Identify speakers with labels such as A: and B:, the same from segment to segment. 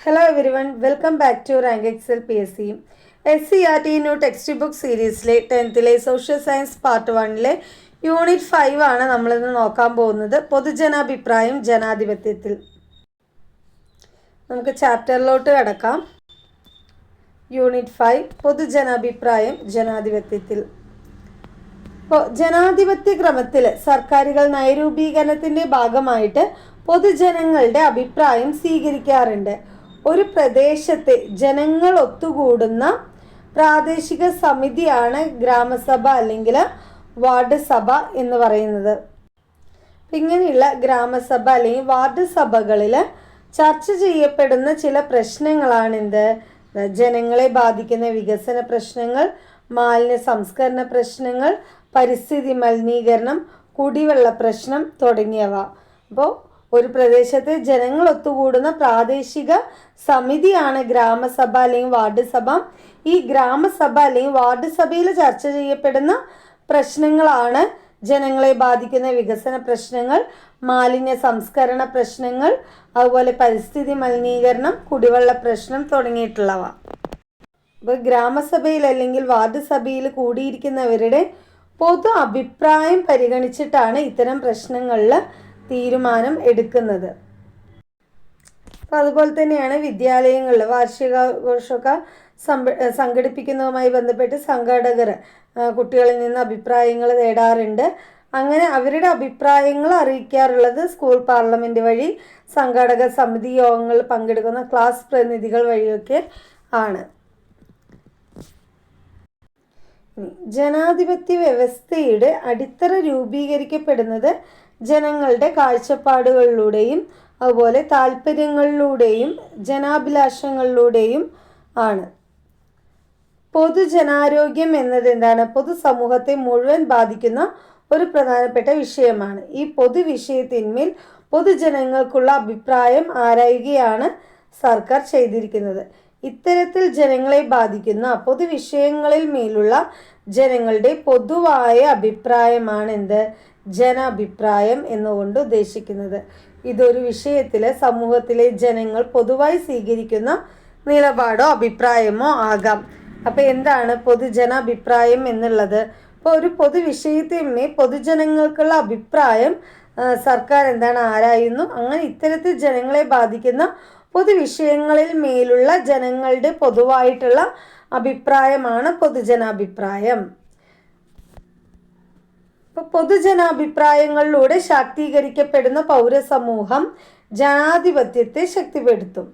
A: Hello everyone, welcome back to Rank Excel PSC. SCRT new text book സീരീസിലെ 10th social science part 1 unit 5 ആണ് നമ്മളിന്ന് നോക്കാൻ പോകുന്നത്. പൊതുജനാഭിപ്രായം ജനാധിപത്യത്തിൽ. നമുക്ക് ചാപ്റ്ററിലോട്ട് കടക്കാം. യൂണിറ്റ് 5 പൊതുജനാഭിപ്രായം ജനാധിപത്യത്തിൽ. ഇപ്പോൾ ജനാധിപത്യ ക്രമത്തിൽ സർക്കാരുകൾ നയരൂപീകരണത്തിൻ്റെ ഭാഗമായിട്ട് പൊതുജനങ്ങളുടെ അഭിപ്രായം സ്വീകരിക്കാറുണ്ട്. ഒരു പ്രദേശത്തെ ജനങ്ങൾ ഒത്തുകൂടുന്ന പ്രാദേശിക സമിതിയാണ് ഗ്രാമസഭ അല്ലെങ്കിൽ വാർഡ് സഭ എന്ന് പറയുന്നത്. ഇങ്ങനെയുള്ള ഗ്രാമസഭ അല്ലെങ്കിൽ വാർഡ് സഭകളിൽ ചർച്ച ചെയ്യപ്പെടുന്ന ചില പ്രശ്നങ്ങളാണെന്ത്? ജനങ്ങളെ ബാധിക്കുന്ന വികസന പ്രശ്നങ്ങൾ, മാലിന്യ സംസ്കരണ പ്രശ്നങ്ങൾ, പരിസ്ഥിതി മലിനീകരണം, കുടിവെള്ള പ്രശ്നം തുടങ്ങിയവ. അപ്പോൾ ഒരു പ്രദേശത്തെ ജനങ്ങൾ ഒത്തുകൂടുന്ന പ്രാദേശിക സമിതിയാണ് ഗ്രാമസഭ അല്ലെങ്കിൽ വാർഡ് സഭ. ഈ ഗ്രാമസഭ അല്ലെങ്കിൽ വാർഡ് സഭയിൽ ചർച്ച ചെയ്യപ്പെടുന്ന പ്രശ്നങ്ങളാണ് ജനങ്ങളെ ബാധിക്കുന്ന വികസന പ്രശ്നങ്ങൾ, മാലിന്യ സംസ്കരണ പ്രശ്നങ്ങൾ, അതുപോലെ പരിസ്ഥിതി മലിനീകരണം, കുടിവെള്ള പ്രശ്നം തുടങ്ങിയിട്ടുള്ളവ. അപ്പോൾ ഗ്രാമസഭയിൽ അല്ലെങ്കിൽ വാർഡ് സഭയിൽ കൂടിയിരിക്കുന്നവരുടെ പൊതു അഭിപ്രായം പരിഗണിച്ചിട്ടാണ് ഇത്തരം പ്രശ്നങ്ങളിൽ തീരുമാനം എടുക്കുന്നത്. അപ്പം അതുപോലെ തന്നെയാണ് വിദ്യാലയങ്ങളിൽ വാർഷികാഘോഷമൊക്കെ സംഘടിപ്പിക്കുന്നതുമായി ബന്ധപ്പെട്ട് സംഘാടകർ കുട്ടികളിൽ നിന്ന് അഭിപ്രായങ്ങൾ തേടാറുണ്ട്. അങ്ങനെ അവരുടെ അഭിപ്രായങ്ങൾ അറിയിക്കാറുള്ളത് സ്കൂൾ പാർലമെൻറ്റ് വഴി, സംഘാടക സമിതി യോഗങ്ങളിൽ പങ്കെടുക്കുന്ന ക്ലാസ് പ്രതിനിധികൾ വഴിയൊക്കെ ആണ്. ജനാധിപത്യ വ്യവസ്ഥയുടെ അടിത്തറ രൂപീകരിക്കപ്പെടുന്നത് ജനങ്ങളുടെ കാഴ്ചപ്പാടുകളിലൂടെയും അതുപോലെ താല്പര്യങ്ങളിലൂടെയും ജനാഭിലാഷങ്ങളിലൂടെയും ആണ്. പൊതുജനാരോഗ്യം എന്നത് എന്താണ്? പൊതുസമൂഹത്തെ മുഴുവൻ ബാധിക്കുന്ന ഒരു പ്രധാനപ്പെട്ട വിഷയമാണ്. ഈ പൊതുവിഷയത്തിന്മേൽ പൊതുജനങ്ങൾക്കുള്ള അഭിപ്രായം ആരായുകയാണ് സർക്കാർ ചെയ്തിരിക്കുന്നത്. ഇത്തരത്തിൽ ജനങ്ങളെ ബാധിക്കുന്ന പൊതുവിഷയങ്ങളിൽ മേലുള്ള ജനങ്ങളുടെ പൊതുവായ അഭിപ്രായമാണ് എന്ത്? ജനാഭിപ്രായം എന്നുകൊണ്ട് ഉദ്ദേശിക്കുന്നത്. ഇതൊരു വിഷയത്തിൽ സമൂഹത്തിലെ ജനങ്ങൾ പൊതുവായി സ്വീകരിക്കുന്ന നിലപാടോ അഭിപ്രായമോ ആകാം. അപ്പോൾ എന്താണ് പൊതുജനാഭിപ്രായം എന്നുള്ളത്? ഇപ്പോൾ ഒരു പൊതുവിഷയത്തിന്മേൽ പൊതുജനങ്ങൾക്കുള്ള അഭിപ്രായം സർക്കാർ എന്താണ് ആരായുന്നു. അങ്ങനെ ഇത്തരത്തിൽ ജനങ്ങളെ ബാധിക്കുന്ന പൊതുവിഷയങ്ങളിൽ മേലുള്ള ജനങ്ങളുടെ പൊതുവായിട്ടുള്ള അഭിപ്രായമാണ് പൊതുജനാഭിപ്രായം. ഇപ്പോൾ പൊതുജനാഭിപ്രായങ്ങളിലൂടെ ശാക്തീകരിക്കപ്പെടുന്ന പൗരസമൂഹം ജനാധിപത്യത്തെ ശക്തിപ്പെടുത്തും.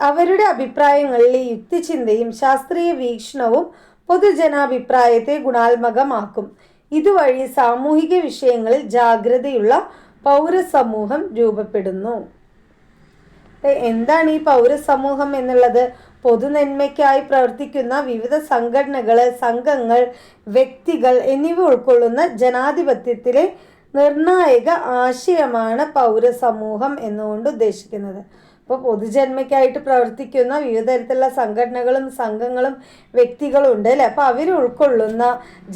A: അവരുടെ അഭിപ്രായങ്ങളിലെ യുക്തിചിന്തയും ശാസ്ത്രീയ വീക്ഷണവും പൊതുജനാഭിപ്രായത്തെ ഗുണാത്മകമാക്കും. ഇതുവഴി സാമൂഹിക വിഷയങ്ങളിൽ ജാഗ്രതയുള്ള പൗരസമൂഹം രൂപപ്പെടുന്നു. എന്താണ് ഈ പൗരസമൂഹം എന്നുള്ളത്? പൊതുനന്മയ്ക്കായി പ്രവർത്തിക്കുന്ന വിവിധ സംഘടനകൾ, സംഘങ്ങൾ, വ്യക്തികൾ എന്നിവ ഉൾക്കൊള്ളുന്ന ജനാധിപത്യത്തിലെ നിർണായക ആശയമാണ് പൗരസമൂഹം എന്നുകൊണ്ട് ഉദ്ദേശിക്കുന്നത്. അപ്പോൾ പൊതുജന്മയ്ക്കായിട്ട് പ്രവർത്തിക്കുന്ന വിവിധ തരത്തിലുള്ള സംഘടനകളും സംഘങ്ങളും വ്യക്തികളും ഉണ്ട് അല്ലേ? അപ്പോൾ അവർ ഉൾക്കൊള്ളുന്ന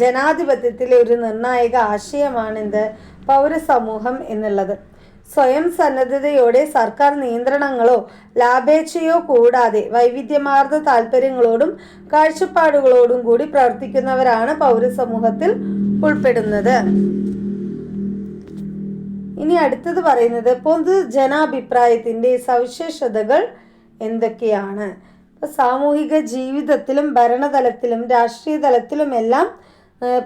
A: ജനാധിപത്യത്തിലെ ഒരു നിർണായക ആശയമാണ് എന്ത്? പൗരസമൂഹം എന്നുള്ളത്. സ്വയം സന്നദ്ധതയോടെ സർക്കാർ നിയന്ത്രണങ്ങളോ ലാഭേച്ഛയോ കൂടാതെ വൈവിധ്യമാർന്ന താല്പര്യങ്ങളോടും കാഴ്ചപ്പാടുകളോടും കൂടി പ്രവർത്തിക്കുന്നവരാണ് പൗരസമൂഹത്തിൽ ഉൾപ്പെടുന്നത്. ഇനി അടുത്തത് പറയുന്നത് പൊതുജനാഭിപ്രായത്തിൻ്റെ സവിശേഷതകൾ എന്തൊക്കെയാണ്? സാമൂഹിക ജീവിതത്തിലും ഭരണതലത്തിലും രാഷ്ട്രീയ തലത്തിലുമെല്ലാം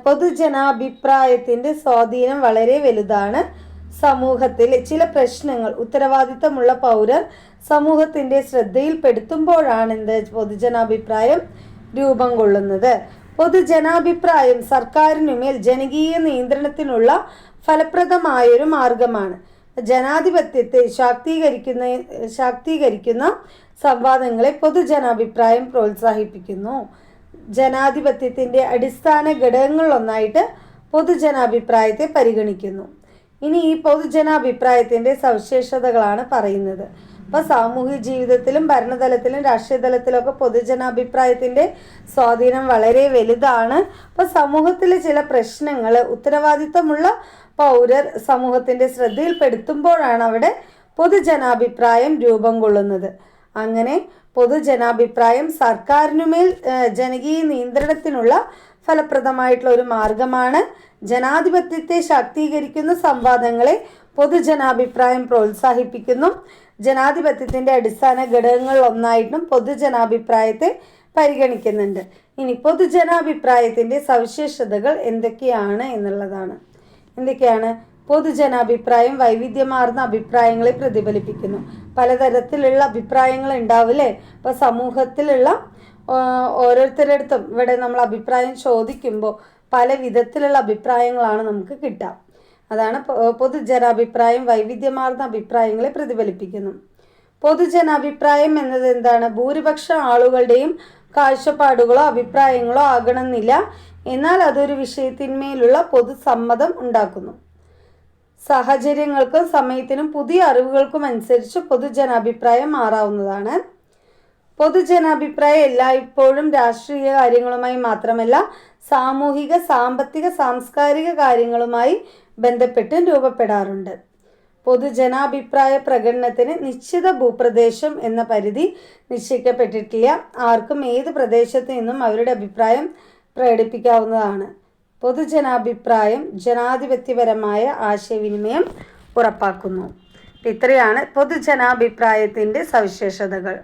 A: പൊതുജനാഭിപ്രായത്തിൻ്റെ സ്വാധീനം വളരെ വലുതാണ്. സമൂഹത്തിലെ ചില പ്രശ്നങ്ങൾ ഉത്തരവാദിത്തമുള്ള പൗരർ സമൂഹത്തിൻ്റെ ശ്രദ്ധയിൽപ്പെടുത്തുമ്പോഴാണ് എന്ത്? പൊതുജനാഭിപ്രായം രൂപം കൊള്ളുന്നത്. പൊതുജനാഭിപ്രായം സർക്കാരിനുമേൽ ജനകീയ നിയന്ത്രണത്തിനുള്ള ഫലപ്രദമായൊരു മാർഗമാണ്. ജനാധിപത്യത്തെ ശാക്തീകരിക്കുന്ന സംവാദങ്ങളെ പൊതുജനാഭിപ്രായം പ്രോത്സാഹിപ്പിക്കുന്നു. ജനാധിപത്യത്തിൻ്റെ അടിസ്ഥാന ഘടകങ്ങളിലൊന്നായിട്ട് പൊതുജനാഭിപ്രായത്തെ പരിഗണിക്കുന്നു. ഇനി ഈ പൊതുജനാഭിപ്രായത്തിൻ്റെ സവിശേഷതകളാണ് പറയുന്നത്. അപ്പോൾ സാമൂഹിക ജീവിതത്തിലും ഭരണതലത്തിലും രാഷ്ട്രീയ തലത്തിലൊക്കെ പൊതുജനാഭിപ്രായത്തിൻ്റെ സ്വാധീനം വളരെ വലുതാണ്. അപ്പോൾ സമൂഹത്തിലെ ചില പ്രശ്നങ്ങൾ ഉത്തരവാദിത്തമുള്ള പൗരർ സമൂഹത്തിൻ്റെ ശ്രദ്ധയിൽപ്പെടുത്തുമ്പോഴാണ് അവിടെ പൊതുജനാഭിപ്രായം രൂപം കൊള്ളുന്നത്. അങ്ങനെ പൊതുജനാഭിപ്രായം സർക്കാരിനുമേൽ ജനകീയ നിയന്ത്രണത്തിനുള്ള ഫലപ്രദമായിട്ടുള്ള ഒരു മാർഗമാണ്. ജനാധിപത്യത്തെ ശാക്തീകരിക്കുന്ന സംവാദങ്ങളെ പൊതുജനാഭിപ്രായം പ്രോത്സാഹിപ്പിക്കുന്നു. ജനാധിപത്യത്തിൻ്റെ അടിസ്ഥാന ഘടകങ്ങളിൽ ഒന്നായിട്ടും പൊതുജനാഭിപ്രായത്തെ പരിഗണിക്കുന്നുണ്ട്. ഇനി പൊതുജനാഭിപ്രായത്തിൻ്റെ സവിശേഷതകൾ എന്തൊക്കെയാണ് എന്നുള്ളതാണ്. എന്തൊക്കെയാണ്? പൊതുജനാഭിപ്രായം വൈവിധ്യമാർന്ന അഭിപ്രായങ്ങളെ പ്രതിഫലിപ്പിക്കുന്നു. പലതരത്തിലുള്ള അഭിപ്രായങ്ങൾ ഉണ്ടാവില്ലേ? ഇപ്പോൾ സമൂഹത്തിലുള്ള ഓരോരുത്തരുടെ അടുത്തും ഇവിടെ നമ്മൾ അഭിപ്രായം ചോദിക്കുമ്പോൾ പല വിധത്തിലുള്ള അഭിപ്രായങ്ങളാണ് നമുക്ക് കിട്ടുക. അതാണ് പൊതുജനാഭിപ്രായം വൈവിധ്യമാർന്ന അഭിപ്രായങ്ങളെ പ്രതിഫലിപ്പിക്കുന്നു. പൊതുജനാഭിപ്രായം എന്നത് എന്താണ്? ഭൂരിപക്ഷം ആളുകളുടെയും കാഴ്ചപ്പാടുകളോ അഭിപ്രായങ്ങളോ ആകണമെന്നില്ല, എന്നാൽ അതൊരു വിഷയത്തിന്മേലുള്ള പൊതുസമ്മതം ഉണ്ടാക്കുന്നു. സാഹചര്യങ്ങൾക്കും സമയത്തിനും പുതിയ അറിവുകൾക്കും അനുസരിച്ച് പൊതുജനാഭിപ്രായം മാറാവുന്നതാണ്. പൊതുജനാഭിപ്രായം എല്ലായ്പ്പോഴും രാഷ്ട്രീയ കാര്യങ്ങളുമായി മാത്രമല്ല സാമൂഹിക, സാമ്പത്തിക, സാംസ്കാരിക കാര്യങ്ങളുമായി ബന്ധപ്പെട്ട് രൂപപ്പെടാറുണ്ട്. പൊതുജനാഭിപ്രായ പ്രകടനത്തിന് നിശ്ചിത ഭൂപ്രദേശം എന്ന പരിധി നിശ്ചയിക്കപ്പെട്ടിട്ടില്ല. ആർക്കും ഏത് പ്രദേശത്ത് നിന്നും അവരുടെ അഭിപ്രായം പ്രകടിപ്പിക്കാവുന്നതാണ്. പൊതുജനാഭിപ്രായം ജനാധിപത്യപരമായ ആശയവിനിമയം ഉറപ്പാക്കുന്നു. ഇത്രയാണ് പൊതുജനാഭിപ്രായത്തിൻ്റെ സവിശേഷതകൾ.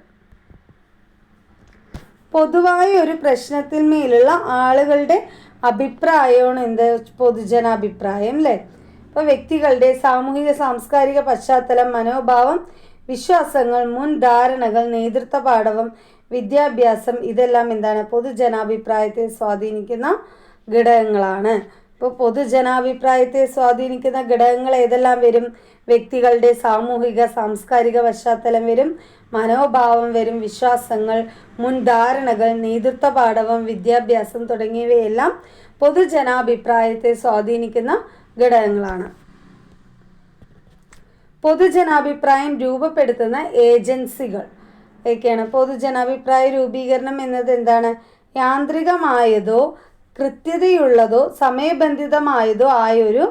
A: പൊതുവായ ഒരു പ്രശ്നത്തിന്മേലുള്ള ആളുകളുടെ അഭിപ്രായമാണ് എന്ത്? പൊതുജനാഭിപ്രായം അല്ലേ? ഇപ്പോൾ വ്യക്തികളുടെ സാമൂഹിക സാംസ്കാരിക പശ്ചാത്തലം, മനോഭാവം, വിശ്വാസങ്ങൾ, മുൻധാരണകൾ, നേതൃത്വ പാടവം, വിദ്യാഭ്യാസം ഇതെല്ലാം എന്താണ്? പൊതുജനാഭിപ്രായത്തെ സ്വാധീനിക്കുന്ന ഘടകങ്ങളാണ്. ഇപ്പോൾ പൊതുജനാഭിപ്രായത്തെ സ്വാധീനിക്കുന്ന ഘടകങ്ങൾ ഏതെല്ലാം വരും? വ്യക്തികളുടെ സാമൂഹിക സാംസ്കാരിക പശ്ചാത്തലം വരും, മനോഭാവം വരും, വിശ്വാസങ്ങൾ, മുൻധാരണകൾ, നേതൃത്വ പാടവം, വിദ്യാഭ്യാസം തുടങ്ങിയവയെല്ലാം പൊതുജനാഭിപ്രായത്തെ സ്വാധീനിക്കുന്ന ഘടകങ്ങളാണ്. പൊതുജനാഭിപ്രായം രൂപപ്പെടുത്തുന്ന ഏജൻസികൾ ഒക്കെയാണ്. പൊതുജനാഭിപ്രായ രൂപീകരണം എന്നത് എന്താണ്? യാന്ത്രികമായതോ കൃത്യതയുള്ളതോ സമയബന്ധിതമായതോ ആയൊരു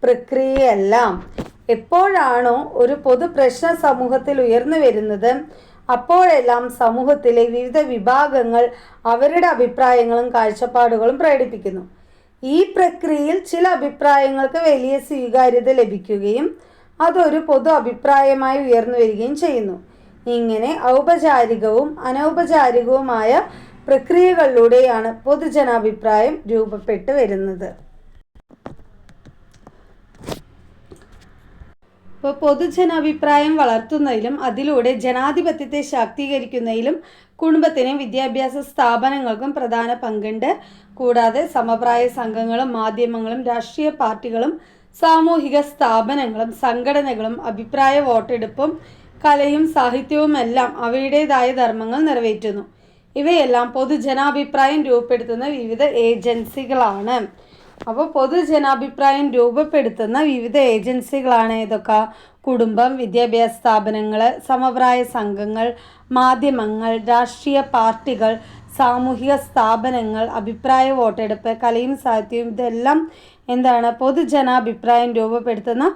A: പ്രക്രിയയല്ല. എപ്പോഴാണോ ഒരു പൊതുപ്രശ്ന സമൂഹത്തിൽ ഉയർന്നു വരുന്നത് അപ്പോഴെല്ലാം സമൂഹത്തിലെ വിവിധ വിഭാഗങ്ങൾ അവരുടെ അഭിപ്രായങ്ങളും കാഴ്ചപ്പാടുകളും പ്രകടിപ്പിക്കുന്നു. ഈ പ്രക്രിയയിൽ ചില അഭിപ്രായങ്ങൾക്ക് വലിയ സ്വീകാര്യത ലഭിക്കുകയും അതൊരു പൊതു അഭിപ്രായമായി ഉയർന്നു വരികയും ചെയ്യുന്നു. ഇങ്ങനെ ഔപചാരികവും അനൗപചാരികവുമായ പ്രക്രിയകളിലൂടെയാണ് പൊതുജനാഭിപ്രായം രൂപപ്പെട്ടു വരുന്നത്. ഇപ്പോൾ പൊതുജനാഭിപ്രായം വളർത്തുന്നതിലും അതിലൂടെ ജനാധിപത്യത്തെ ശാക്തീകരിക്കുന്നതിലും കുടുംബത്തിനും വിദ്യാഭ്യാസ സ്ഥാപനങ്ങൾക്കും പ്രധാന പങ്കുണ്ട്. കൂടാതെ സമപ്രായ സംഘങ്ങളും മാധ്യമങ്ങളും രാഷ്ട്രീയ പാർട്ടികളും സാമൂഹിക സ്ഥാപനങ്ങളും സംഘടനകളും അഭിപ്രായ വോട്ടെടുപ്പും കലയും സാഹിത്യവും എല്ലാം അവയുടേതായ ധർമ്മങ്ങൾ നിറവേറ്റുന്നു. ഇവയെല്ലാം പൊതുജനാഭിപ്രായം രൂപപ്പെടുത്തുന്ന വിവിധ ഏജൻസികളാണ്. അപ്പോൾ പൊതുജനാഭിപ്രായം രൂപപ്പെടുത്തുന്ന വിവിധ ഏജൻസികളാണ് ഏതൊക്കെ? കുടുംബം, വിദ്യാഭ്യാസ സ്ഥാപനങ്ങൾ, സമപ്രായ സംഘങ്ങൾ, മാധ്യമങ്ങൾ, രാഷ്ട്രീയ പാർട്ടികൾ, സാമൂഹിക സ്ഥാപനങ്ങൾ, അഭിപ്രായ വോട്ടെടുപ്പ്, കലയും സാഹിത്യവും ഇതെല്ലാം എന്താണ്? പൊതുജനാഭിപ്രായം രൂപപ്പെടുത്തുന്ന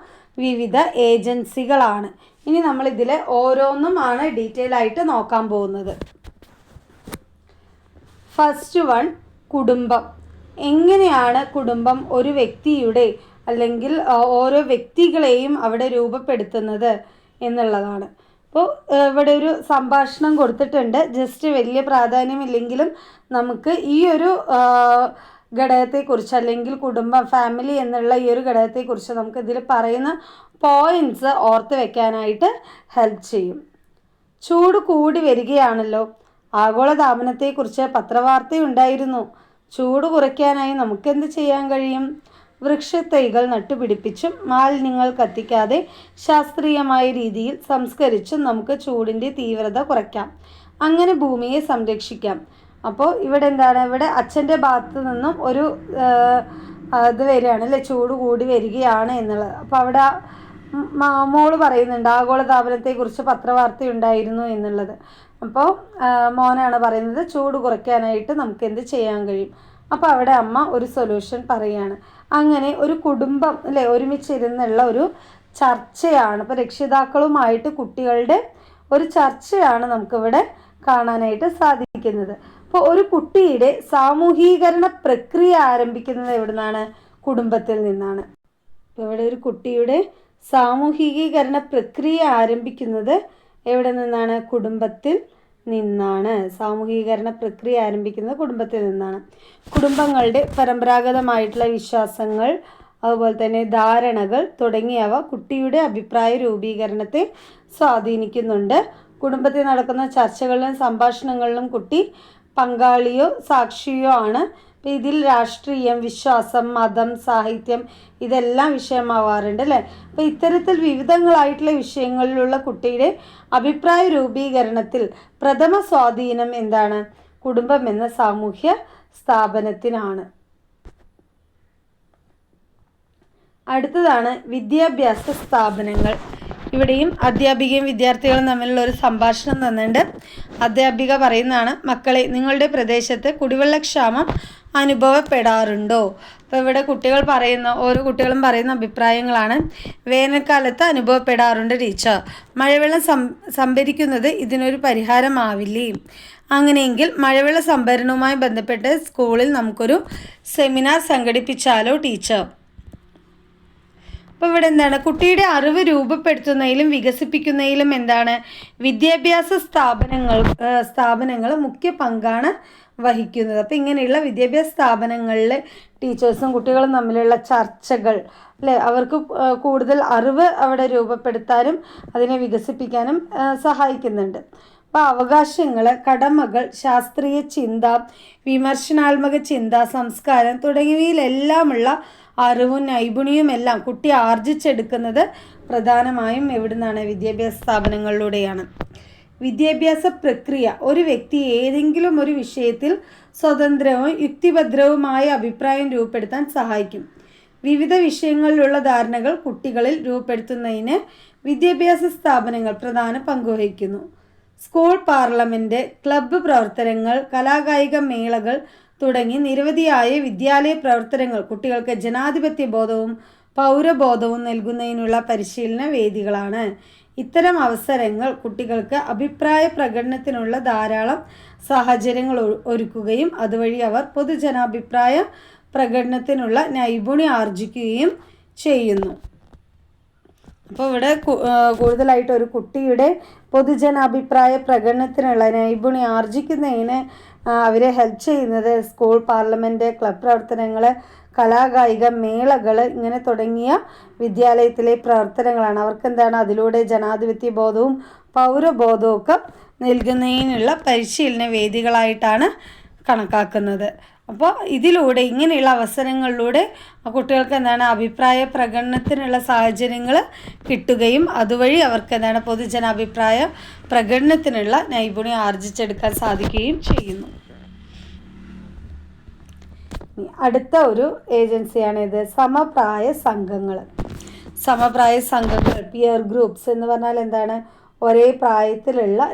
A: വിവിധ ഏജൻസികളാണ്. ഇനി നമ്മളിതിലെ ഓരോന്നുമാണ് ഡീറ്റെയിൽ ആയിട്ട് നോക്കാൻ പോകുന്നത്. ഫസ്റ്റ് വൺ, കുടുംബം. എങ്ങനെയാണ് കുടുംബം ഒരു വ്യക്തിയുടെ അല്ലെങ്കിൽ ഓരോ വ്യക്തികളെയും അവിടെ രൂപപ്പെടുത്തുന്നത് എന്നുള്ളതാണ്. അപ്പോൾ ഇവിടെ ഒരു സംഭാഷണം കൊടുത്തിട്ടുണ്ട്. ജസ്റ്റ് വലിയ പ്രാധാന്യമില്ലെങ്കിലും നമുക്ക് ഈ ഒരു ഘടകത്തെക്കുറിച്ച് അല്ലെങ്കിൽ കുടുംബം, ഫാമിലി എന്നുള്ള ഈ ഒരു ഘടകത്തെക്കുറിച്ച് നമുക്ക് ഇതിൽ പറയുന്ന പോയിൻറ്റ്സ് ഓർത്ത് വെക്കാനായിട്ട് ഹെൽപ്പ് ചെയ്യും. ചൂട് കൂടി വരികയാണല്ലോ. ആഗോളതാപനത്തെക്കുറിച്ച് പത്രവാർത്തയുണ്ടായിരുന്നു. ചൂട് കുറയ്ക്കാനായി നമുക്കെന്ത് ചെയ്യാൻ കഴിയും? വൃക്ഷത്തൈകൾ നട്ടുപിടിപ്പിച്ചും മാലിന്യങ്ങൾ കത്തിക്കാതെ ശാസ്ത്രീയമായ രീതിയിൽ സംസ്കരിച്ചും നമുക്ക് ചൂടിൻ്റെ തീവ്രത കുറയ്ക്കാം. അങ്ങനെ ഭൂമിയെ സംരക്ഷിക്കാം. അപ്പോൾ ഇവിടെ എന്താണ്? ഇവിടെ അച്ഛൻ്റെ ഭാഗത്ത് നിന്നും ഒരു ഇത് വരികയാണ് അല്ലേ, ചൂട് കൂടി വരികയാണ് എന്നുള്ളത്. അപ്പോൾ അവിടെ മോള് പറയുന്നുണ്ട് ആഗോളതാപനത്തെക്കുറിച്ച് പത്രവാർത്തയുണ്ടായിരുന്നു എന്നുള്ളത്. അപ്പോൾ മോനാണ് പറയുന്നത് ചൂട് കുറയ്ക്കാനായിട്ട് നമുക്ക് എന്ത് ചെയ്യാൻ കഴിയും. അപ്പോൾ അവിടെ അമ്മ ഒരു സൊല്യൂഷൻ പറയുകയാണ്. അങ്ങനെ ഒരു കുടുംബം അല്ലേ ഒരുമിച്ചിരുന്നുള്ള ഒരു ചർച്ചയാണ്. ഇപ്പോൾ രക്ഷിതാക്കളുമായിട്ട് കുട്ടികളുടെ ഒരു ചർച്ചയാണ് നമുക്കിവിടെ കാണാനായിട്ട് സാധിക്കുന്നത്. അപ്പോൾ ഒരു കുട്ടിയുടെ സാമൂഹീകരണ പ്രക്രിയ ആരംഭിക്കുന്നത് എവിടെ നിന്നാണ്? കുടുംബത്തിൽ നിന്നാണ്. അപ്പോൾ ഇവിടെ ഒരു കുട്ടിയുടെ സാമൂഹികീകരണ പ്രക്രിയ ആരംഭിക്കുന്നത് എവിടെ നിന്നാണ്? കുടുംബത്തിൽ നിന്നാണ്. സാമൂഹികീകരണ പ്രക്രിയ ആരംഭിക്കുന്നത് കുടുംബത്തിൽ നിന്നാണ്. കുടുംബങ്ങളുടെ പരമ്പരാഗതമായിട്ടുള്ള വിശ്വാസങ്ങൾ, അതുപോലെ തന്നെ ധാരണകൾ തുടങ്ങിയവ കുട്ടിയുടെ അഭിപ്രായ രൂപീകരണത്തെ സ്വാധീനിക്കുന്നുണ്ട്. കുടുംബത്തിൽ നടക്കുന്ന ചർച്ചകളിലും സംഭാഷണങ്ങളിലും കുട്ടി പങ്കാളിയോ സാക്ഷിയോ ആണ്. ഇതിൽ രാഷ്ട്രീയം, വിശ്വാസം, മതം, സാഹിത്യം ഇതെല്ലാം വിഷയമാവാറുണ്ട് അല്ലേ? അപ്പോൾ ഇത്തരത്തിൽ വിവിധങ്ങളായിട്ടുള്ള വിഷയങ്ങളിലുള്ള കുട്ടിയുടെ അഭിപ്രായ രൂപീകരണത്തിൽ പ്രഥമ സ്വാധീനം എന്താണ്? കുടുംബം എന്ന സാമൂഹ്യ സ്ഥാപനത്തിനാണ്. അടുത്തതാണ് വിദ്യാഭ്യാസ സ്ഥാപനങ്ങൾ. ഇവിടെയും അധ്യാപികയും വിദ്യാർത്ഥികളും തമ്മിലുള്ള ഒരു സംഭാഷണം തന്നിട്ടുണ്ട്. അധ്യാപിക പറയുന്നതാണ്, മക്കളെ, നിങ്ങളുടെ പ്രദേശത്ത് കുടിവെള്ളക്ഷാമം അനുഭവപ്പെടാറുണ്ടോ? അപ്പോൾ ഇവിടെ ഓരോ കുട്ടികളും പറയുന്ന അഭിപ്രായങ്ങളാണ്. വേനൽക്കാലത്ത് അനുഭവപ്പെടാറുണ്ട് ടീച്ചർ. മഴവെള്ളം സംഭരിക്കുന്നത് ഇതിനൊരു പരിഹാരമാവില്ലേ? അങ്ങനെയെങ്കിൽ മഴവെള്ള സംഭരണവുമായി ബന്ധപ്പെട്ട് സ്കൂളിൽ നമുക്കൊരു സെമിനാർ സംഘടിപ്പിച്ചാലോ ടീച്ചർ? അപ്പോൾ ഇവിടെ എന്താണ്? കുട്ടിയുടെ അറിവ് രൂപപ്പെടുത്തുന്നതിലും വികസിപ്പിക്കുന്നതിലും എന്താണ്? വിദ്യാഭ്യാസ സ്ഥാപനങ്ങൾ മുഖ്യ പങ്കാണ് വഹിക്കുന്നത്. അപ്പോൾ ഇങ്ങനെയുള്ള വിദ്യാഭ്യാസ സ്ഥാപനങ്ങളിൽ ടീച്ചേഴ്സും കുട്ടികളും തമ്മിലുള്ള ചർച്ചകൾ അല്ലേ, അവർക്ക് കൂടുതൽ അറിവ് അവിടെ രൂപപ്പെടുത്താനും അതിനെ വികസിപ്പിക്കാനും സഹായിക്കുന്നുണ്ട്. അപ്പോൾ അവകാശങ്ങൾ, കടമകൾ, ശാസ്ത്രീയ ചിന്ത, വിമർശനാത്മക ചിന്ത, സംസ്കാരം തുടങ്ങിയവയിലെല്ലാമുള്ള അറിവും നൈപുണ്യവും എല്ലാം കുട്ടി ആർജിച്ചെടുക്കുന്നത് പ്രധാനമായും എവിടുന്നാണ്? വിദ്യാഭ്യാസ സ്ഥാപനങ്ങളിലൂടെയാണ്. വിദ്യാഭ്യാസ പ്രക്രിയ ഒരു വ്യക്തി ഏതെങ്കിലും ഒരു വിഷയത്തിൽ സ്വതന്ത്രവും യുക്തിഭദ്രവുമായ അഭിപ്രായം രൂപപ്പെടുത്താൻ സഹായിക്കും. വിവിധ വിഷയങ്ങളിലുള്ള ധാരണകൾ കുട്ടികളിൽ രൂപപ്പെടുത്തുന്നതിന് വിദ്യാഭ്യാസ സ്ഥാപനങ്ങൾ പ്രധാന പങ്കുവഹിക്കുന്നു. സ്കൂൾ പാർലമെൻറ്റ്, ക്ലബ്ബ് പ്രവർത്തനങ്ങൾ, കലാകായിക മേളകൾ തുടങ്ങി നിരവധിയായ വിദ്യാലയ പ്രവർത്തനങ്ങൾ കുട്ടികൾക്ക് ജനാധിപത്യ ബോധവും പൗരബോധവും നൽകുന്നതിനുള്ള പരിശീലന വേദികളാണ്. ഇത്തരം അവസരങ്ങൾ കുട്ടികൾക്ക് അഭിപ്രായ പ്രകടനത്തിനുള്ള ധാരാളം സാഹചര്യങ്ങൾ ഒരുക്കുകയും അതുവഴി അവർ പൊതുജനാഭിപ്രായ പ്രകടനത്തിനുള്ള നൈപുണ്യം ആർജിക്കുകയും ചെയ്യുന്നു. അപ്പോൾ ഇവിടെ കൂടുതലായിട്ട് ഒരു കുട്ടിയുടെ പൊതുജനാഭിപ്രായ പ്രകടനത്തിനുള്ള നൈപുണ്യം ആർജിക്കുന്നതിന് അവരെ ഹെൽപ്പ് ചെയ്യുന്നത് സ്കൂൾ പാർലമെൻറ്റ്, ക്ലബ് പ്രവർത്തനങ്ങൾ, കലാകായിക മേളകൾ ഇങ്ങനെ തുടങ്ങിയ വിദ്യാലയത്തിലെ പ്രവർത്തനങ്ങളാണ്. അവർക്ക് എന്താണ്? അതിലൂടെ ജനാധിപത്യ ബോധവും പൗരബോധവും ഒക്കെ നൽകുന്നതിനുള്ള പരിശീലന വേദികളായിട്ടാണ് കണക്കാക്കുന്നത്. അപ്പോൾ ഇതിലൂടെ ഇങ്ങനെയുള്ള അവസരങ്ങളിലൂടെ കുട്ടികൾക്ക് എന്താണ്? അഭിപ്രായ പ്രകടനത്തിനുള്ള സാഹചര്യങ്ങൾ കിട്ടുകയും അതുവഴി അവർക്ക് എന്താണ്? പൊതുജനാഭിപ്രായ പ്രകടനത്തിനുള്ള നൈപുണ്യം ആർജിച്ചെടുക്കാൻ സാധിക്കുകയും ചെയ്യുന്നു. അടുത്ത ഒരു ഏജൻസിയാണ് ഇത്, സമപ്രായ സംഘങ്ങൾ. പിയർ ഗ്രൂപ്പ്സ് എന്ന് പറഞ്ഞാൽ എന്താണ്? ഒരേ പ്രായത്തിലുള്ള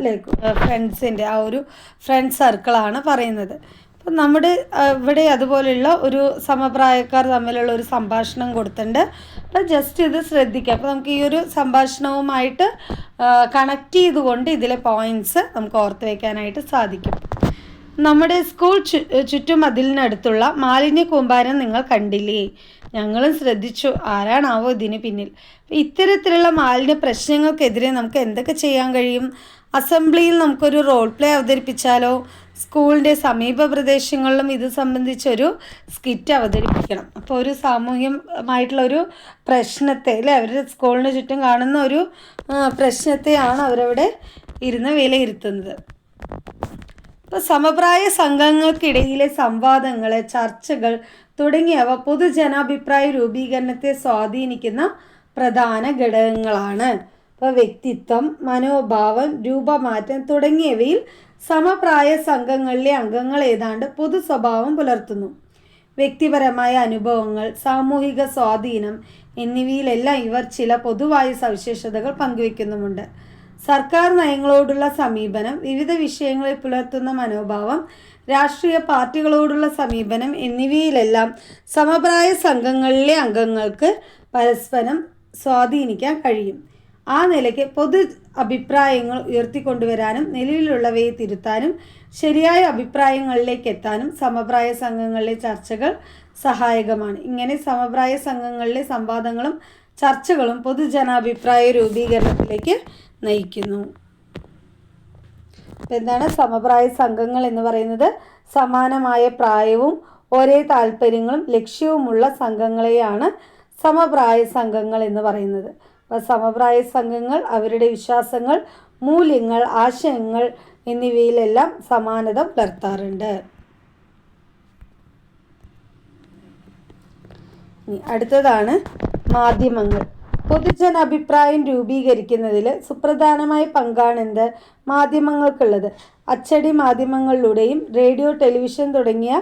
A: ഫ്രണ്ട്സിൻ്റെ ആ ഒരു ഫ്രണ്ട് സർക്കിളാണ് പറയുന്നത്. അപ്പം നമ്മുടെ ഇവിടെ അതുപോലെയുള്ള ഒരു സമപ്രായക്കാർ തമ്മിലുള്ള ഒരു സംഭാഷണം കൊടുത്തിട്ടുണ്ട്. അപ്പോൾ ജസ്റ്റ് ഇത് ശ്രദ്ധിക്കാം. അപ്പോൾ നമുക്ക് ഈ ഒരു സംഭാഷണവുമായിട്ട് കണക്ട് ചെയ്തുകൊണ്ട് ഇതിലെ പോയിൻറ്റ്സ് നമുക്ക് ഓർത്ത് വയ്ക്കാനായിട്ട് സാധിക്കും. നമ്മുടെ സ്കൂൾ ചുറ്റുമതിലിനടുത്തുള്ള മാലിന്യ കൂമ്പാരം നിങ്ങൾ കണ്ടില്ലേ? ഞങ്ങളും ശ്രദ്ധിച്ചു. ആരാണാവോ ഇതിന് പിന്നിൽ? ഇത്തരത്തിലുള്ള മാലിന്യ പ്രശ്നങ്ങൾക്കെതിരെ നമുക്ക് എന്തൊക്കെ ചെയ്യാൻ കഴിയും? അസംബ്ലിയിൽ നമുക്കൊരു റോൾ പ്ലേ അവതരിപ്പിച്ചാലോ? സ്കൂളിൻ്റെ സമീപ പ്രദേശങ്ങളിലും ഇത് സംബന്ധിച്ചൊരു സ്കിറ്റ് അവതരിപ്പിക്കണം. അപ്പോൾ ഒരു സാമൂഹ്യമായിട്ടുള്ളൊരു പ്രശ്നത്തെ അവരുടെ സ്കൂളിന് ചുറ്റും കാണുന്ന ഒരു പ്രശ്നത്തെയാണ് അവരവിടെ ഇരുന്ന് വിലയിരുത്തുന്നത്. ഇപ്പോൾ സമപ്രായ സംഘങ്ങൾക്കിടയിലെ സംവാദങ്ങൾ, ചർച്ചകൾ തുടങ്ങിയവ പൊതുജനാഭിപ്രായ രൂപീകരണത്തെ സ്വാധീനിക്കുന്ന പ്രധാന ഘടകങ്ങളാണ്. ഇപ്പോൾ വ്യക്തിത്വം, മനോഭാവം, രൂപമാറ്റം തുടങ്ങിയവയിൽ സമപ്രായ സംഘങ്ങളിലെ അംഗങ്ങൾ ഏതാണ്ട് പൊതു സ്വഭാവം പുലർത്തുന്നു. വ്യക്തിപരമായ അനുഭവങ്ങൾ, സാമൂഹിക സ്വാധീനം എന്നിവയിലെല്ലാം ഇവർ ചില പൊതുവായ സവിശേഷതകൾ പങ്കുവയ്ക്കുന്നുമുണ്ട്. സർക്കാർ നയങ്ങളോടുള്ള സമീപനം, വിവിധ വിഷയങ്ങളിൽ പുലർത്തുന്ന മനോഭാവം, രാഷ്ട്രീയ പാർട്ടികളോടുള്ള സമീപനം എന്നിവയിലെല്ലാം സമപ്രായ സംഘങ്ങളിലെ അംഗങ്ങൾക്ക് പരസ്പരം സ്വാധീനിക്കാൻ കഴിയും. ആ നിലയ്ക്ക് പൊതു അഭിപ്രായങ്ങൾ ഉയർത്തിക്കൊണ്ടുവരാനും നിലവിലുള്ളവയെ തിരുത്താനും ശരിയായ അഭിപ്രായങ്ങളിലേക്ക് എത്താനും സമപ്രായ സംഘങ്ങളിലെ ചർച്ചകൾ സഹായകമാണ്. ഇങ്ങനെ സമപ്രായ സംഘങ്ങളിലെ സംവാദങ്ങളും ചർച്ചകളും പൊതുജനാഭിപ്രായ രൂപീകരണത്തിലേക്ക് നയിക്കുന്നു. എന്താണ് സമപ്രായ സംഘങ്ങൾ എന്ന് പറയുന്നത്? സമാനമായ പ്രായവും ഒരേ താല്പര്യങ്ങളും ലക്ഷ്യവുമുള്ള സംഘങ്ങളെയാണ് സമപ്രായ സംഘങ്ങൾ എന്ന് പറയുന്നത്. അപ്പോൾ സമപ്രായ സംഘങ്ങൾ അവരുടെ വിശ്വാസങ്ങൾ, മൂല്യങ്ങൾ, ആശയങ്ങൾ എന്നിവയിലെല്ലാം സമാനത പുലർത്താറുണ്ട്. അടുത്തതാണ് മാധ്യമങ്ങൾ. പൊതുജനാഭിപ്രായം രൂപീകരിക്കുന്നതിൽ സുപ്രധാനമായ പങ്കാണെന്ത്? മാധ്യമങ്ങൾക്കുള്ളത്. അച്ചടി മാധ്യമങ്ങളിലൂടെയും റേഡിയോ, ടെലിവിഷൻ തുടങ്ങിയ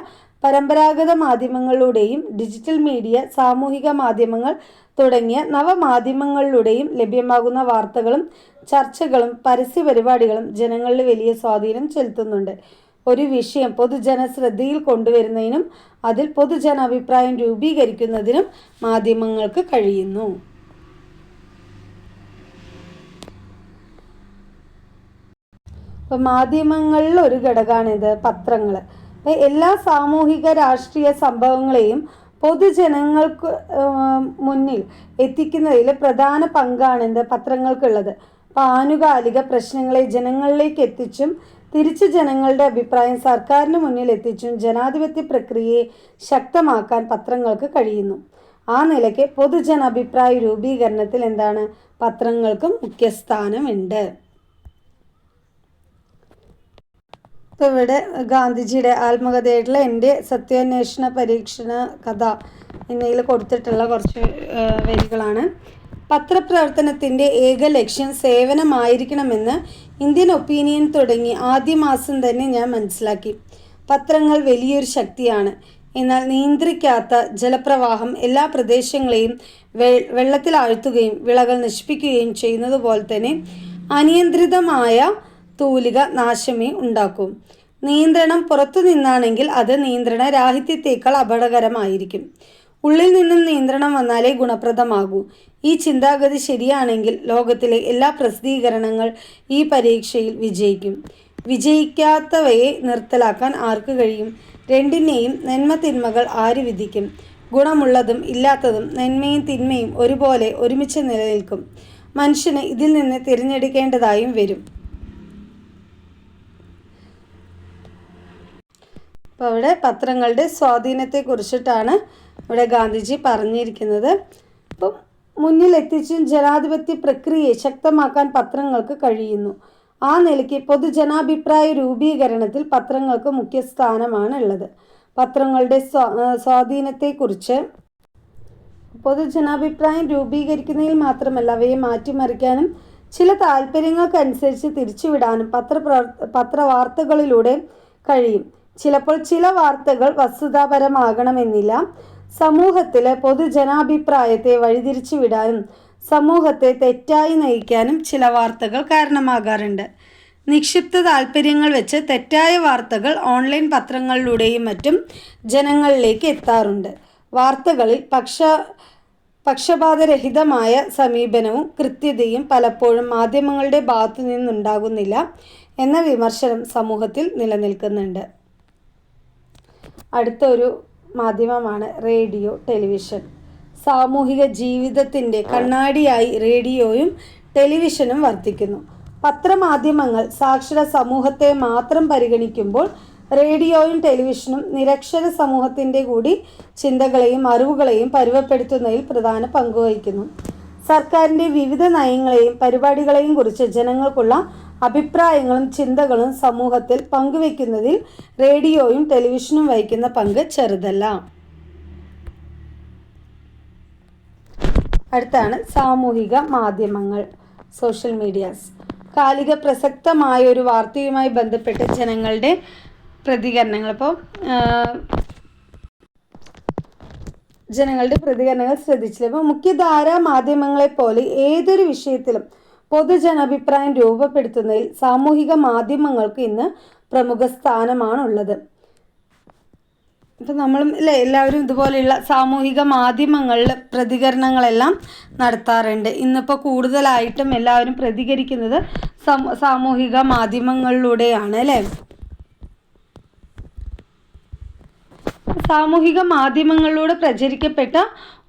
A: പരമ്പരാഗത മാധ്യമങ്ങളിലൂടെയും ഡിജിറ്റൽ മീഡിയ, സാമൂഹിക മാധ്യമങ്ങൾ തുടങ്ങിയ നവമാധ്യമങ്ങളിലൂടെയും ലഭ്യമാകുന്ന വാർത്തകളും ചർച്ചകളും പരസ്യ പരിപാടികളും ജനങ്ങളിൽ വലിയ സ്വാധീനം ചെലുത്തുന്നുണ്ട്. ഒരു വിഷയം പൊതുജന ശ്രദ്ധയിൽ കൊണ്ടുവരുന്നതിനും അതിൽ പൊതുജനാഭിപ്രായം രൂപീകരിക്കുന്നതിനും മാധ്യമങ്ങൾക്ക് കഴിയുന്നു. ഇപ്പം മാധ്യമങ്ങളിൽ ഒരു ഘടകമാണിത് പത്രങ്ങൾ. എല്ലാ സാമൂഹിക രാഷ്ട്രീയ സംഭവങ്ങളെയും പൊതുജനങ്ങൾക്ക് മുന്നിൽ എത്തിക്കുന്നതിൽ പ്രധാന പങ്കാണിത് പത്രങ്ങൾക്കുള്ളത്. അപ്പോൾ ആനുകാലിക പ്രശ്നങ്ങളെ ജനങ്ങളിലേക്ക് എത്തിച്ചും തിരിച്ച് ജനങ്ങളുടെ അഭിപ്രായം സർക്കാരിന് മുന്നിൽ എത്തിച്ചും ജനാധിപത്യ പ്രക്രിയയെ ശക്തമാക്കാൻ പത്രങ്ങൾക്ക് കഴിയുന്നു. ആ നിലയ്ക്ക് പൊതുജനാഭിപ്രായ രൂപീകരണത്തിൽ എന്താണ്? പത്രങ്ങൾക്കും മുഖ്യസ്ഥാനമുണ്ട്. ഇപ്പോൾ ഇവിടെ ഗാന്ധിജിയുടെ ആത്മകഥയായിട്ടുള്ള എൻ്റെ സത്യാന്വേഷണ പരീക്ഷണ കഥ എന്നതിൽ കൊടുത്തിട്ടുള്ള കുറച്ച് വരികളാണ്. പത്രപ്രവർത്തനത്തിൻ്റെ ഏക ലക്ഷ്യം സേവനമായിരിക്കണമെന്ന് ഇന്ത്യൻ ഒപ്പീനിയൻ തുടങ്ങി ആദ്യ മാസം തന്നെ ഞാൻ മനസ്സിലാക്കി. പത്രങ്ങൾ വലിയൊരു ശക്തിയാണ്. എന്നാൽ നിയന്ത്രിക്കാത്ത ജലപ്രവാഹം എല്ലാ പ്രദേശങ്ങളെയും വെള്ളത്തിലാഴ്ത്തുകയും വിളകൾ നശിപ്പിക്കുകയും ചെയ്യുന്നത് പോലെ തന്നെ അനിയന്ത്രിതമായ തൂലിക നാശമേ ഉണ്ടാക്കൂ. നിയന്ത്രണം പുറത്തു നിന്നാണെങ്കിൽ അത് നിയന്ത്രണ രാഹിത്യത്തേക്കാൾ അപകടകരമായിരിക്കും. ഉള്ളിൽ നിന്നും നിയന്ത്രണം വന്നാലേ ഗുണപ്രദമാകൂ. ഈ ചിന്താഗതി ശരിയാണെങ്കിൽ ലോകത്തിലെ എല്ലാ പ്രസിദ്ധീകരണങ്ങൾ ഈ പരീക്ഷയിൽ വിജയിക്കും. വിജയിക്കാത്തവയെ നിർത്തലാക്കാൻ ആർക്ക് കഴിയും? രണ്ടിനെയും നന്മ തിന്മകൾ ആര് വിധിക്കും? ഗുണമുള്ളതും ഇല്ലാത്തതും നന്മയും തിന്മയും ഒരുപോലെ ഒരുമിച്ച് നിലനിൽക്കും. മനുഷ്യന് ഇതിൽ നിന്ന് തിരഞ്ഞെടുക്കേണ്ടതായും വരും. അപ്പോൾ അവിടെ പത്രങ്ങളുടെ സ്വാധീനത്തെക്കുറിച്ചിട്ടാണ് ഇവിടെ ഗാന്ധിജി പറഞ്ഞിരിക്കുന്നത്. അപ്പം മുന്നിലെത്തിച്ചും ജനാധിപത്യ പ്രക്രിയയെ ശക്തമാക്കാൻ പത്രങ്ങൾക്ക് കഴിയുന്നു. ആ നിലയ്ക്ക് പൊതുജനാഭിപ്രായ രൂപീകരണത്തിൽ പത്രങ്ങൾക്ക് മുഖ്യസ്ഥാനമാണ് ഉള്ളത്. പത്രങ്ങളുടെ സ്വാധീനത്തെക്കുറിച്ച് പൊതുജനാഭിപ്രായം രൂപീകരിക്കുന്നതിൽ മാത്രമല്ല അവയെ മാറ്റിമറിക്കാനും ചില താല്പര്യങ്ങൾക്കനുസരിച്ച് തിരിച്ചുവിടാനും പത്രവാർത്തകളിലൂടെ കഴിയും. ചിലപ്പോൾ ചില വാർത്തകൾ വസ്തുതാപരമാകണമെന്നില്ല. സമൂഹത്തിലെ പൊതുജനാഭിപ്രായത്തെ വഴിതിരിച്ചു വിടാനും സമൂഹത്തെ തെറ്റായി നയിക്കാനും ചില വാർത്തകൾ കാരണമാകാറുണ്ട്. നിക്ഷിപ്ത താല്പര്യങ്ങൾ വെച്ച് തെറ്റായ വാർത്തകൾ ഓൺലൈൻ പത്രങ്ങളിലൂടെയും മറ്റും ജനങ്ങളിലേക്ക് എത്താറുണ്ട്. വാർത്തകളിൽ പക്ഷപാതരഹിതമായ സമീപനവും കൃത്യതയും പലപ്പോഴും മാധ്യമങ്ങളുടെ ഭാഗത്തു നിന്നുണ്ടാകുന്നില്ല എന്ന വിമർശനം സമൂഹത്തിൽ നിലനിൽക്കുന്നുണ്ട്. അടുത്തൊരു മാധ്യമമാണ് റേഡിയോ, ടെലിവിഷൻ. സാമൂഹിക ജീവിതത്തിൻ്റെ കണ്ണാടിയായി റേഡിയോയും ടെലിവിഷനും വർത്തിക്കുന്നു. പത്രമാധ്യമങ്ങൾ സാക്ഷര സമൂഹത്തെ മാത്രം പരിഗണിക്കുമ്പോൾ റേഡിയോയും ടെലിവിഷനും നിരക്ഷര സമൂഹത്തിൻ്റെ കൂടി ചിന്തകളെയും അറിവുകളെയും പരുവപ്പെടുത്തുന്നതിൽ പ്രധാന പങ്കുവഹിക്കുന്നു. സർക്കാരിൻ്റെ വിവിധ നയങ്ങളെയും പരിപാടികളെയും കുറിച്ച് ജനങ്ങൾക്കുള്ള അഭിപ്രായങ്ങളും ചിന്തകളും സമൂഹത്തിൽ പങ്കുവെക്കുന്നതിൽ റേഡിയോയും ടെലിവിഷനും വഹിക്കുന്ന പങ്ക് ചെറുതല്ല. അടുത്താണ് സാമൂഹിക മാധ്യമങ്ങൾ, സോഷ്യൽ മീഡിയാസ്. കാലിക പ്രസക്തമായ ഒരു വാർത്തയുമായി ബന്ധപ്പെട്ട് ജനങ്ങളുടെ പ്രതികരണങ്ങൾ ശ്രദ്ധിച്ചില്ല. അപ്പോൾ മുഖ്യധാരാ മാധ്യമങ്ങളെപ്പോലെ ഏതൊരു വിഷയത്തിലും പൊതുജനാഭിപ്രായം രൂപപ്പെടുത്തുന്നതിൽ സാമൂഹിക മാധ്യമങ്ങൾക്ക് ഇന്ന് പ്രമുഖ സ്ഥാനമാണുള്ളത്. ഇപ്പം നമ്മളും അല്ലേ എല്ലാവരും ഇതുപോലെയുള്ള സാമൂഹിക മാധ്യമങ്ങളിൽ പ്രതികരണങ്ങളെല്ലാം നടത്താറുണ്ട്. ഇന്നിപ്പോൾ കൂടുതലായിട്ടും എല്ലാവരും പ്രതികരിക്കുന്നത് സാമൂഹിക മാധ്യമങ്ങളിലൂടെയാണ് അല്ലേ. സാമൂഹിക മാധ്യമങ്ങളിലൂടെ പ്രചരിക്കപ്പെട്ട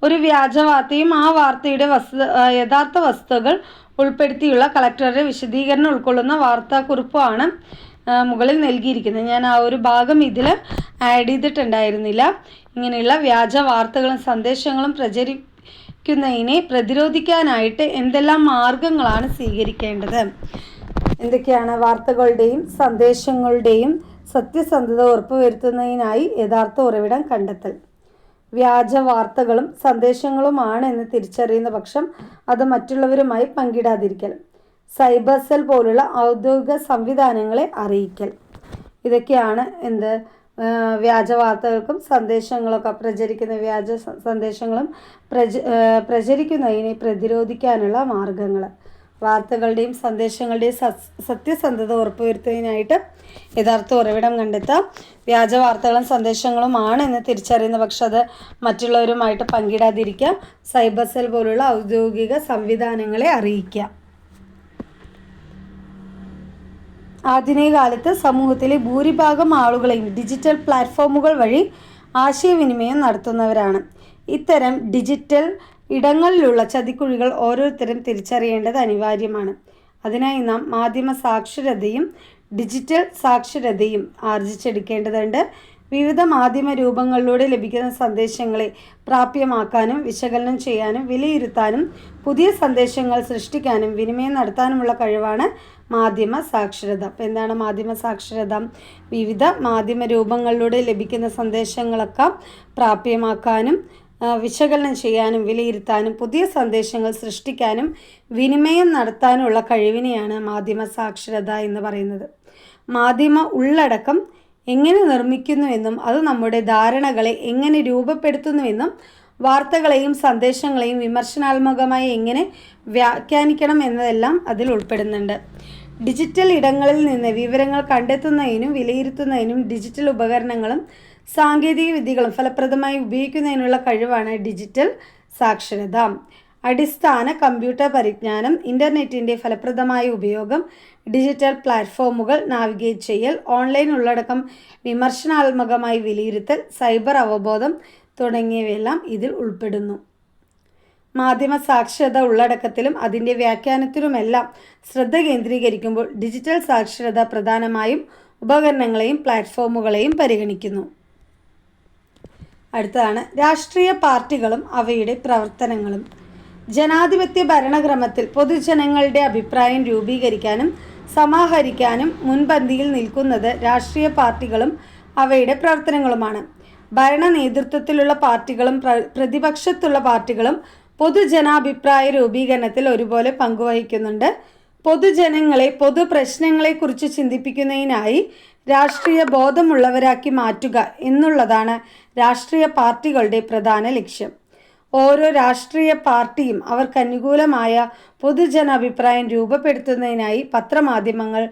A: ഒരു വ്യാജ വാർത്തയും ആ വാർത്തയുടെ യഥാർത്ഥ വസ്തുതകൾ ഉൾപ്പെടുത്തിയുള്ള കളക്ടറുടെ വിശദീകരണം ഉൾക്കൊള്ളുന്ന വാർത്താക്കുറിപ്പാണ് മുകളിൽ നൽകിയിരിക്കുന്നത്. ഞാൻ ആ ഒരു ഭാഗം ഇതിൽ ആഡ് ചെയ്തിട്ടുണ്ടായിരുന്നില്ല. ഇങ്ങനെയുള്ള വ്യാജ വാർത്തകളും സന്ദേശങ്ങളും പ്രചരിക്കുന്നതിനെ പ്രതിരോധിക്കാനായിട്ട് എന്തെല്ലാം മാർഗങ്ങളാണ് സ്വീകരിക്കേണ്ടത്, എന്തൊക്കെയാണ്? വാർത്തകളുടെയും സന്ദേശങ്ങളുടെയും സത്യസന്ധത ഉറപ്പുവരുത്തുന്നതിനായി യഥാർത്ഥ ഉറവിടം കണ്ടെത്തൽ. വ്യാജ വാർത്തകളും സന്ദേശങ്ങളുമാണ് എന്ന് തിരിച്ചറിയുന്ന പക്ഷം അത് മറ്റുള്ളവരുമായി പങ്കിടാതിരിക്കൽ. സൈബർ സെൽ പോലുള്ള ഔദ്യോഗിക സംവിധാനങ്ങളെ അറിയിക്കൽ. ഇതൊക്കെയാണ് വ്യാജ വാർത്തകൾക്കും സന്ദേശങ്ങളൊക്കെ പ്രചരിക്കുന്ന വ്യാജ സന്ദേശങ്ങളും പ്രചരിക്കുന്നതിനെ പ്രതിരോധിക്കാനുള്ള മാർഗങ്ങൾ. വാർത്തകളുടെയും സന്ദേശങ്ങളുടെയും സത്യസന്ധത ഉറപ്പുവരുത്തുന്നതിനായിട്ട് യഥാർത്ഥ ഉറവിടം കണ്ടെത്താം. വ്യാജ വാർത്തകളും സന്ദേശങ്ങളും ആണെന്ന് തിരിച്ചറിയുന്ന പക്ഷം അത് മറ്റുള്ളവരുമായിട്ട് പങ്കിടാതിരിക്കുക. സൈബർ സെൽ പോലുള്ള ഔദ്യോഗിക സംവിധാനങ്ങളെ അറിയിക്കുക. ആധുനിക കാലത്ത് സമൂഹത്തിലെ ഭൂരിഭാഗം ആളുകളെയും ഡിജിറ്റൽ പ്ലാറ്റ്ഫോമുകൾ വഴി ആശയവിനിമയം നടത്തുന്നവരാണ്. ഇത്തരം ഡിജിറ്റൽ ഇടങ്ങളിലുള്ള ചതിക്കുഴികൾ ഓരോരുത്തരും തിരിച്ചറിയേണ്ടത് അനിവാര്യമാണ്. അതിനായി നാം മാധ്യമ സാക്ഷരതയും ഡിജിറ്റൽ സാക്ഷരതയും ആർജിച്ചെടുക്കേണ്ടതുണ്ട്. വിവിധ മാധ്യമ രൂപങ്ങളിലൂടെ ലഭിക്കുന്ന സന്ദേശങ്ങളെ പ്രാപ്യമാക്കാനും വിശകലനം ചെയ്യാനും വിലയിരുത്താനും പുതിയ സന്ദേശങ്ങൾ സൃഷ്ടിക്കാനും വിനിമയം നടത്താനുമുള്ള കഴിവാണ് മാധ്യമ സാക്ഷരത. അപ്പോൾ എന്താണ് മാധ്യമ സാക്ഷരത? വിവിധ മാധ്യമ രൂപങ്ങളിലൂടെ ലഭിക്കുന്ന സന്ദേശങ്ങളൊക്കെ പ്രാപ്യമാക്കാനും വിശകലനം ചെയ്യാനും വിലയിരുത്താനും പുതിയ സന്ദേശങ്ങൾ സൃഷ്ടിക്കാനും വിനിമയം നടത്താനുമുള്ള കഴിവിനെയാണ് മാധ്യമ സാക്ഷരത എന്ന് പറയുന്നത്. മാധ്യമ ഉള്ളടക്കം എങ്ങനെ നിർമ്മിക്കുന്നുവെന്നും അത് നമ്മുടെ ധാരണകളെ എങ്ങനെ രൂപപ്പെടുത്തുന്നുവെന്നും വാർത്തകളെയും സന്ദേശങ്ങളെയും വിമർശനാത്മകമായി എങ്ങനെ വ്യാഖ്യാനിക്കണം എന്നതെല്ലാം അതിൽ ഉൾപ്പെടുന്നുണ്ട്. ഡിജിറ്റൽ ഇടങ്ങളിൽ നിന്ന് വിവരങ്ങൾ കണ്ടെത്തുന്നതിനും വിലയിരുത്തുന്നതിനും ഡിജിറ്റൽ ഉപകരണങ്ങളും സാങ്കേതിക വിദ്യകളും ഫലപ്രദമായി ഉപയോഗിക്കുന്നതിനുള്ള കഴിവാണ് ഡിജിറ്റൽ സാക്ഷരത. അടിസ്ഥാന കമ്പ്യൂട്ടർ പരിജ്ഞാനം, ഇൻ്റർനെറ്റിൻ്റെ ഫലപ്രദമായ ഉപയോഗം, ഡിജിറ്റൽ പ്ലാറ്റ്ഫോമുകൾ നാവിഗേറ്റ് ചെയ്യൽ, ഓൺലൈൻ ഉള്ളടക്കം വിമർശനാത്മകമായി വിലയിരുത്തൽ, സൈബർ അവബോധം തുടങ്ങിയവയെല്ലാം ഇതിൽ ഉൾപ്പെടുന്നു. മാധ്യമ സാക്ഷരത ഉള്ളടക്കത്തിലും അതിൻ്റെ വ്യാഖ്യാനത്തിലുമെല്ലാം ശ്രദ്ധ കേന്ദ്രീകരിക്കുമ്പോൾ ഡിജിറ്റൽ സാക്ഷരത പ്രധാനമായും ഉപകരണങ്ങളെയും പ്ലാറ്റ്ഫോമുകളെയും പരിഗണിക്കുന്നു. അടുത്തതാണ് രാഷ്ട്രീയ പാർട്ടികളും അവയുടെ പ്രവർത്തനങ്ങളും. ജനാധിപത്യ ഭരണക്രമത്തിൽ പൊതുജനങ്ങളുടെ അഭിപ്രായം രൂപീകരിക്കാനും സമാഹരിക്കാനും മുൻപന്തിയിൽ നിൽക്കുന്നത് രാഷ്ട്രീയ പാർട്ടികളും അവയുടെ പ്രവർത്തനങ്ങളുമാണ്. ഭരണ നേതൃത്വത്തിലുള്ള പാർട്ടികളും പ്രതിപക്ഷത്തുള്ള പാർട്ടികളും പൊതുജനാഭിപ്രായ രൂപീകരണത്തിൽ ഒരുപോലെ പങ്കുവഹിക്കുന്നുണ്ട്. പൊതുജനങ്ങളെ പൊതുപ്രശ്നങ്ങളെക്കുറിച്ച് ചിന്തിപ്പിക്കുന്നതിനായി രാഷ്ട്രീയ ബോധമുള്ളവരാക്കി മാറ്റുക എന്നുള്ളതാണ് രാഷ്ട്രീയ പാർട്ടികളുടെ പ്രധാന ലക്ഷ്യം. ഓരോ രാഷ്ട്രീയ പാർട്ടിയും അവർക്കനുകൂലമായ പൊതുജനാഭിപ്രായം രൂപപ്പെടുത്തുന്നതിനായി പത്രമാധ്യമങ്ങൾ,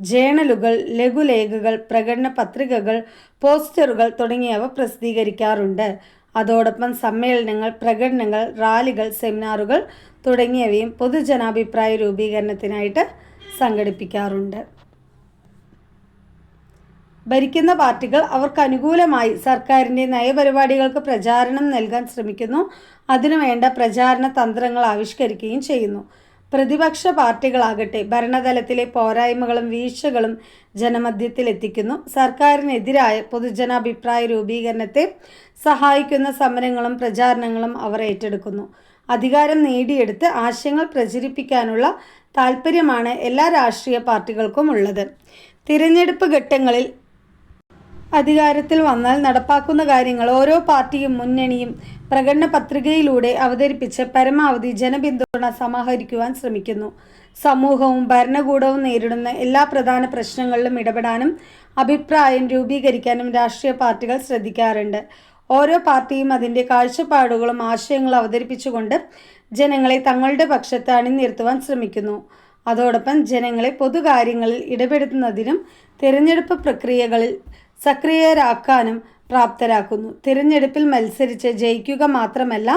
A: ജേണലുകൾ, ലഘുലേഖകൾ, പ്രകടന പത്രികകൾ, പോസ്റ്ററുകൾ തുടങ്ങിയവ പ്രസിദ്ധീകരിക്കാറുണ്ട്. അതോടൊപ്പം സമ്മേളനങ്ങൾ, പ്രകടനങ്ങൾ, റാലികൾ, സെമിനാറുകൾ തുടങ്ങിയവയും പൊതുജനാഭിപ്രായ രൂപീകരണത്തിനായിട്ട് സംഘടിപ്പിക്കാറുണ്ട്. ഭരിക്കുന്ന പാർട്ടികൾ അവർക്ക് അനുകൂലമായി സർക്കാരിൻ്റെ നയപരിപാടികൾക്ക് പ്രചാരണം നൽകാൻ ശ്രമിക്കുന്നു. അതിനുവേണ്ട പ്രചാരണ തന്ത്രങ്ങൾ ആവിഷ്കരിക്കുകയും ചെയ്യുന്നു. പ്രതിപക്ഷ പാർട്ടികളാകട്ടെ ഭരണതലത്തിലെ പോരായ്മകളും വീഴ്ചകളും ജനമധ്യത്തിൽ എത്തിക്കുന്നു. സർക്കാരിനെതിരായ പൊതുജനാഭിപ്രായ രൂപീകരണത്തെ സഹായിക്കുന്ന സമരങ്ങളും പ്രചാരണങ്ങളും അവർ ഏറ്റെടുക്കുന്നു. അധികാരം നേടിയെടുത്ത് ആശയങ്ങൾ പ്രചരിപ്പിക്കാനുള്ള താൽപ്പര്യമാണ് എല്ലാ രാഷ്ട്രീയ പാർട്ടികൾക്കും ഉള്ളത്. തിരഞ്ഞെടുപ്പ് ഘട്ടങ്ങളിൽ അധികാരത്തിൽ വന്നാൽ നടപ്പാക്കുന്ന കാര്യങ്ങൾ ഓരോ പാർട്ടിയും മുന്നണിയും പ്രകടന പത്രികയിലൂടെ അവതരിപ്പിച്ച് പരമാവധി ജനപിന്തുണ സമാഹരിക്കുവാൻ ശ്രമിക്കുന്നു. സമൂഹവും ഭരണകൂടവും നേരിടുന്ന എല്ലാ പ്രധാന പ്രശ്നങ്ങളിലും ഇടപെടാനും അഭിപ്രായം രൂപീകരിക്കാനും രാഷ്ട്രീയ പാർട്ടികൾ ശ്രദ്ധിക്കാറുണ്ട്. ഓരോ പാർട്ടിയും അതിൻ്റെ കാഴ്ചപ്പാടുകളും ആശയങ്ങളും അവതരിപ്പിച്ചുകൊണ്ട് ജനങ്ങളെ തങ്ങളുടെ പക്ഷത്ത് അണിനിർത്തുവാൻ ശ്രമിക്കുന്നു. അതോടൊപ്പം ജനങ്ങളെ പൊതുകാര്യങ്ങളിൽ ഇടപെടുത്തുന്നതിനും തിരഞ്ഞെടുപ്പ് പ്രക്രിയകളിൽ സക്രിയരാക്കാനും പ്രാപ്തരാക്കുന്നു. തിരഞ്ഞെടുപ്പിൽ മത്സരിച്ച് ജയിക്കുക മാത്രമല്ല,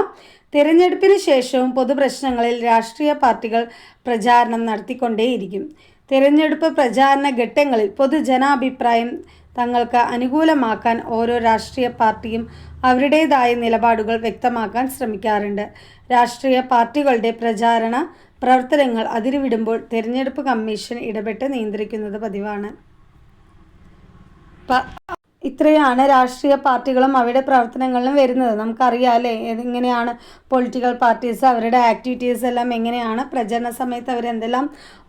A: തിരഞ്ഞെടുപ്പിന് ശേഷവും പൊതുപ്രശ്നങ്ങളിൽ രാഷ്ട്രീയ പാർട്ടികൾ പ്രചാരണം നടത്തിക്കൊണ്ടേയിരിക്കും. തിരഞ്ഞെടുപ്പ് പ്രചാരണ ഘട്ടങ്ങളിൽ പൊതുജനാഭിപ്രായം തങ്ങൾക്ക് അനുകൂലമാക്കാൻ ഓരോ രാഷ്ട്രീയ പാർട്ടിയും അവരുടേതായ നിലപാടുകൾ വ്യക്തമാക്കാൻ ശ്രമിക്കാറുണ്ട്. രാഷ്ട്രീയ പാർട്ടികളുടെ പ്രചാരണ പ്രവർത്തനങ്ങൾ അതിരുവിടുമ്പോൾ തിരഞ്ഞെടുപ്പ് കമ്മീഷൻ ഇടപെട്ട് നിയന്ത്രിക്കുന്നത് പതിവാണ്. ഇത്രയാണ് രാഷ്ട്രീയ പാർട്ടികളും അവരുടെ പ്രവർത്തനങ്ങളിലും വരുന്നത്. നമുക്കറിയാം അല്ലേ, എങ്ങനെയാണ് പൊളിറ്റിക്കൽ പാർട്ടീസ് അവരുടെ ആക്ടിവിറ്റീസ് എല്ലാം എങ്ങനെയാണ്, പ്രചരണ സമയത്ത് അവരെന്തെല്ലാം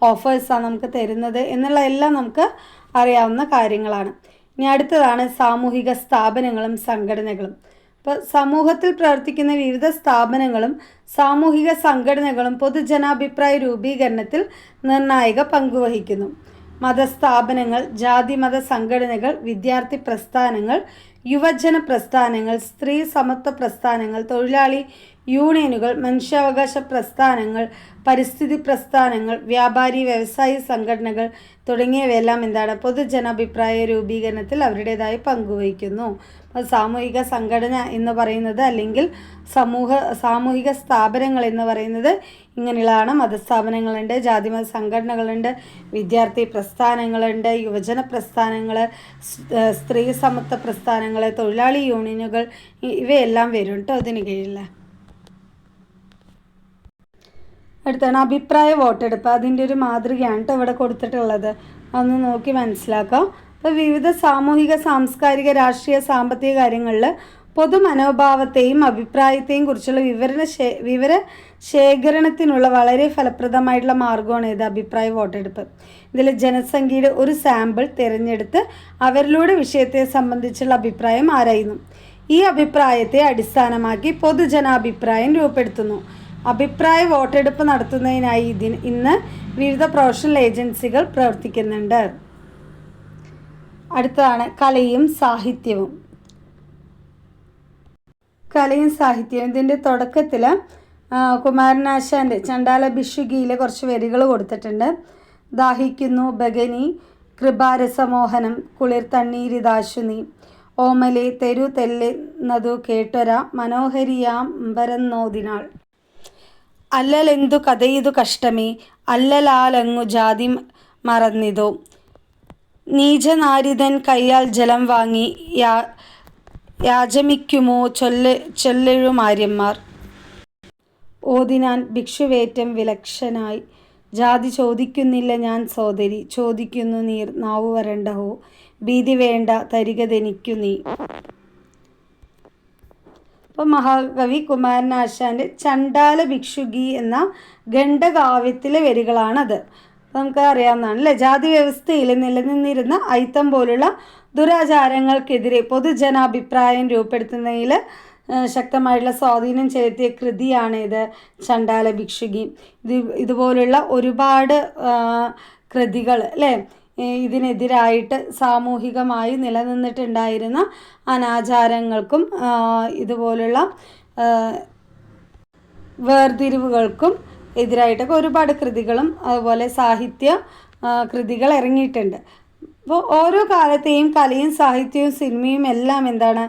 A: ഓഫേഴ്സാണ് നമുക്ക് തരുന്നത് എന്നുള്ള എല്ലാം നമുക്ക് അറിയാവുന്ന കാര്യങ്ങളാണ്. ഇനി അടുത്തതാണ് സാമൂഹിക സ്ഥാപനങ്ങളും സംഘടനകളും. ഇപ്പോൾ സമൂഹത്തിൽ പ്രവർത്തിക്കുന്ന വിവിധ സ്ഥാപനങ്ങളും സാമൂഹിക സംഘടനകളും പൊതുജനാഭിപ്രായ രൂപീകരണത്തിൽ നിർണായക പങ്കുവഹിക്കുന്നു. മതസ്ഥാപനങ്ങൾ, ജാതിമത സംഘടനകൾ, വിദ്യാർത്ഥി പ്രസ്ഥാനങ്ങൾ, യുവജന പ്രസ്ഥാനങ്ങൾ, സ്ത്രീ സമത്വ പ്രസ്ഥാനങ്ങൾ, തൊഴിലാളി യൂണിയനുകൾ, മനുഷ്യാവകാശ പ്രസ്ഥാനങ്ങൾ, പരിസ്ഥിതി പ്രസ്ഥാനങ്ങൾ, വ്യാപാരി വ്യവസായി സംഘടനകൾ തുടങ്ങിയവയെല്ലാം എന്താണ്, പൊതുജനാഭിപ്രായ രൂപീകരണത്തിൽ അവരുടേതായി പങ്കുവഹിക്കുന്നു. സാമൂഹിക സംഘടന എന്ന് പറയുന്നത് അല്ലെങ്കിൽ സാമൂഹിക സ്ഥാപനങ്ങൾ എന്ന് പറയുന്നത് ഇങ്ങനെയുള്ളതാണ്. മതസ്ഥാപനങ്ങളുണ്ട്, ജാതിമത സംഘടനകളുണ്ട്, വിദ്യാർത്ഥി പ്രസ്ഥാനങ്ങളുണ്ട്, യുവജന പ്രസ്ഥാനങ്ങൾ, സ്ത്രീ സമത്വ പ്രസ്ഥാനങ്ങൾ, തൊഴിലാളി യൂണിയനുകൾ, ഇവയെല്ലാം വരും കേട്ടോ ഇതിന് കീഴിൽ. അടുത്താണ് അഭിപ്രായ വോട്ടെടുപ്പ്. അതിൻ്റെ ഒരു മാതൃകയാണ് കേട്ടോ ഇവിടെ കൊടുത്തിട്ടുള്ളത്. അതൊന്ന് നോക്കി മനസ്സിലാക്കാം. അപ്പോൾ വിവിധ സാമൂഹിക, സാംസ്കാരിക, രാഷ്ട്രീയ, സാമ്പത്തിക കാര്യങ്ങളിൽ പൊതു മനോഭാവത്തെയും അഭിപ്രായത്തെയും കുറിച്ചുള്ള വിവര ശേഖരണത്തിനുള്ള വളരെ ഫലപ്രദമായിട്ടുള്ള മാർഗമാണ് ഇത് അഭിപ്രായ വോട്ടെടുപ്പ്. ഇതിൽ ജനസംഖ്യയുടെ ഒരു സാമ്പിൾ തിരഞ്ഞെടുത്ത് അവരിലൂടെ വിഷയത്തെ സംബന്ധിച്ചുള്ള അഭിപ്രായം ആരായുന്നു. ഈ അഭിപ്രായത്തെ അടിസ്ഥാനമാക്കി പൊതുജനാഭിപ്രായം രൂപപ്പെടുത്തുന്നു. അഭിപ്രായ വോട്ടെടുപ്പ് നടത്തുന്നതിനായി ഇന്ന് വിവിധ പ്രൊഫഷണൽ ഏജൻസികൾ പ്രവർത്തിക്കുന്നുണ്ട്. അടുത്തതാണ് കലയും സാഹിത്യവും. കലയും സാഹിത്യവും ഇതിൻ്റെ തുടക്കത്തിൽ കുമാരനാശാൻ്റെ ചണ്ടാല ഭിക്ഷുകിയിലെ കുറച്ച് വരികൾ കൊടുത്തിട്ടുണ്ട്. ദാഹിക്കുന്നു ഭഗനി കൃപാരസമോഹനം കുളിർ തണ്ണീരിതാശു നീ ഓമലെ തെരു തെല്ലുന്നതു കേട്ടൊര മനോഹരിയാംബരന്നോദിനാൾ അല്ലലെന്തു കഥയിതു കഷ്ടമേ അല്ലലാലങ്ങു ജാതി മറന്നിതോ നീചനാരിതൻ കയ്യാൽ ജലം വാങ്ങി യാചമിക്കുമോ ചൊല്ലെഴുമാര്യന്മാർ ഓതിനാൻ ഭിക്ഷുവേറ്റം വിലക്ഷനായി ജാതി ചോദിക്കുന്നില്ല ഞാൻ സോദരി ചോദിക്കുന്നു നീർ നാവു വരണ്ടഹോ ഭീതി വേണ്ട തരികതെനിക്കു നീ. അപ്പോൾ മഹാകവി കുമാരനാശാൻ്റെ ചണ്ടാല ഭിക്ഷുകി എന്ന ഖണ്ഡകാവ്യത്തിലെ വരികളാണത്. നമുക്ക് അറിയാവുന്നതാണ് അല്ലേ. ജാതി വ്യവസ്ഥയിൽ നിലനിന്നിരുന്ന അയിത്തം പോലുള്ള ദുരാചാരങ്ങൾക്കെതിരെ പൊതുജനാഭിപ്രായം രൂപപ്പെടുത്തുന്നതിൽ ശക്തമായിട്ടുള്ള സ്വാധീനം ചെലുത്തിയ കൃതിയാണ് ഇത് ചണ്ടാല ഭിക്ഷുകി. ഇതുപോലുള്ള ഒരുപാട് കൃതികൾ അല്ലേ ഇതിനെതിരായിട്ട് സാമൂഹികമായി നിലനിന്നിട്ടുണ്ടായിരുന്ന അനാചാരങ്ങൾക്കും ഇതുപോലുള്ള വേർതിരിവുകൾക്കും എതിരായിട്ടൊക്കെ ഒരുപാട് കൃതികളും അതുപോലെ സാഹിത്യ കൃതികൾ ഇറങ്ങിയിട്ടുണ്ട്. അപ്പോൾ ഓരോ കാലത്തെയും കലയും സാഹിത്യവും സിനിമയും എല്ലാം എന്താണ്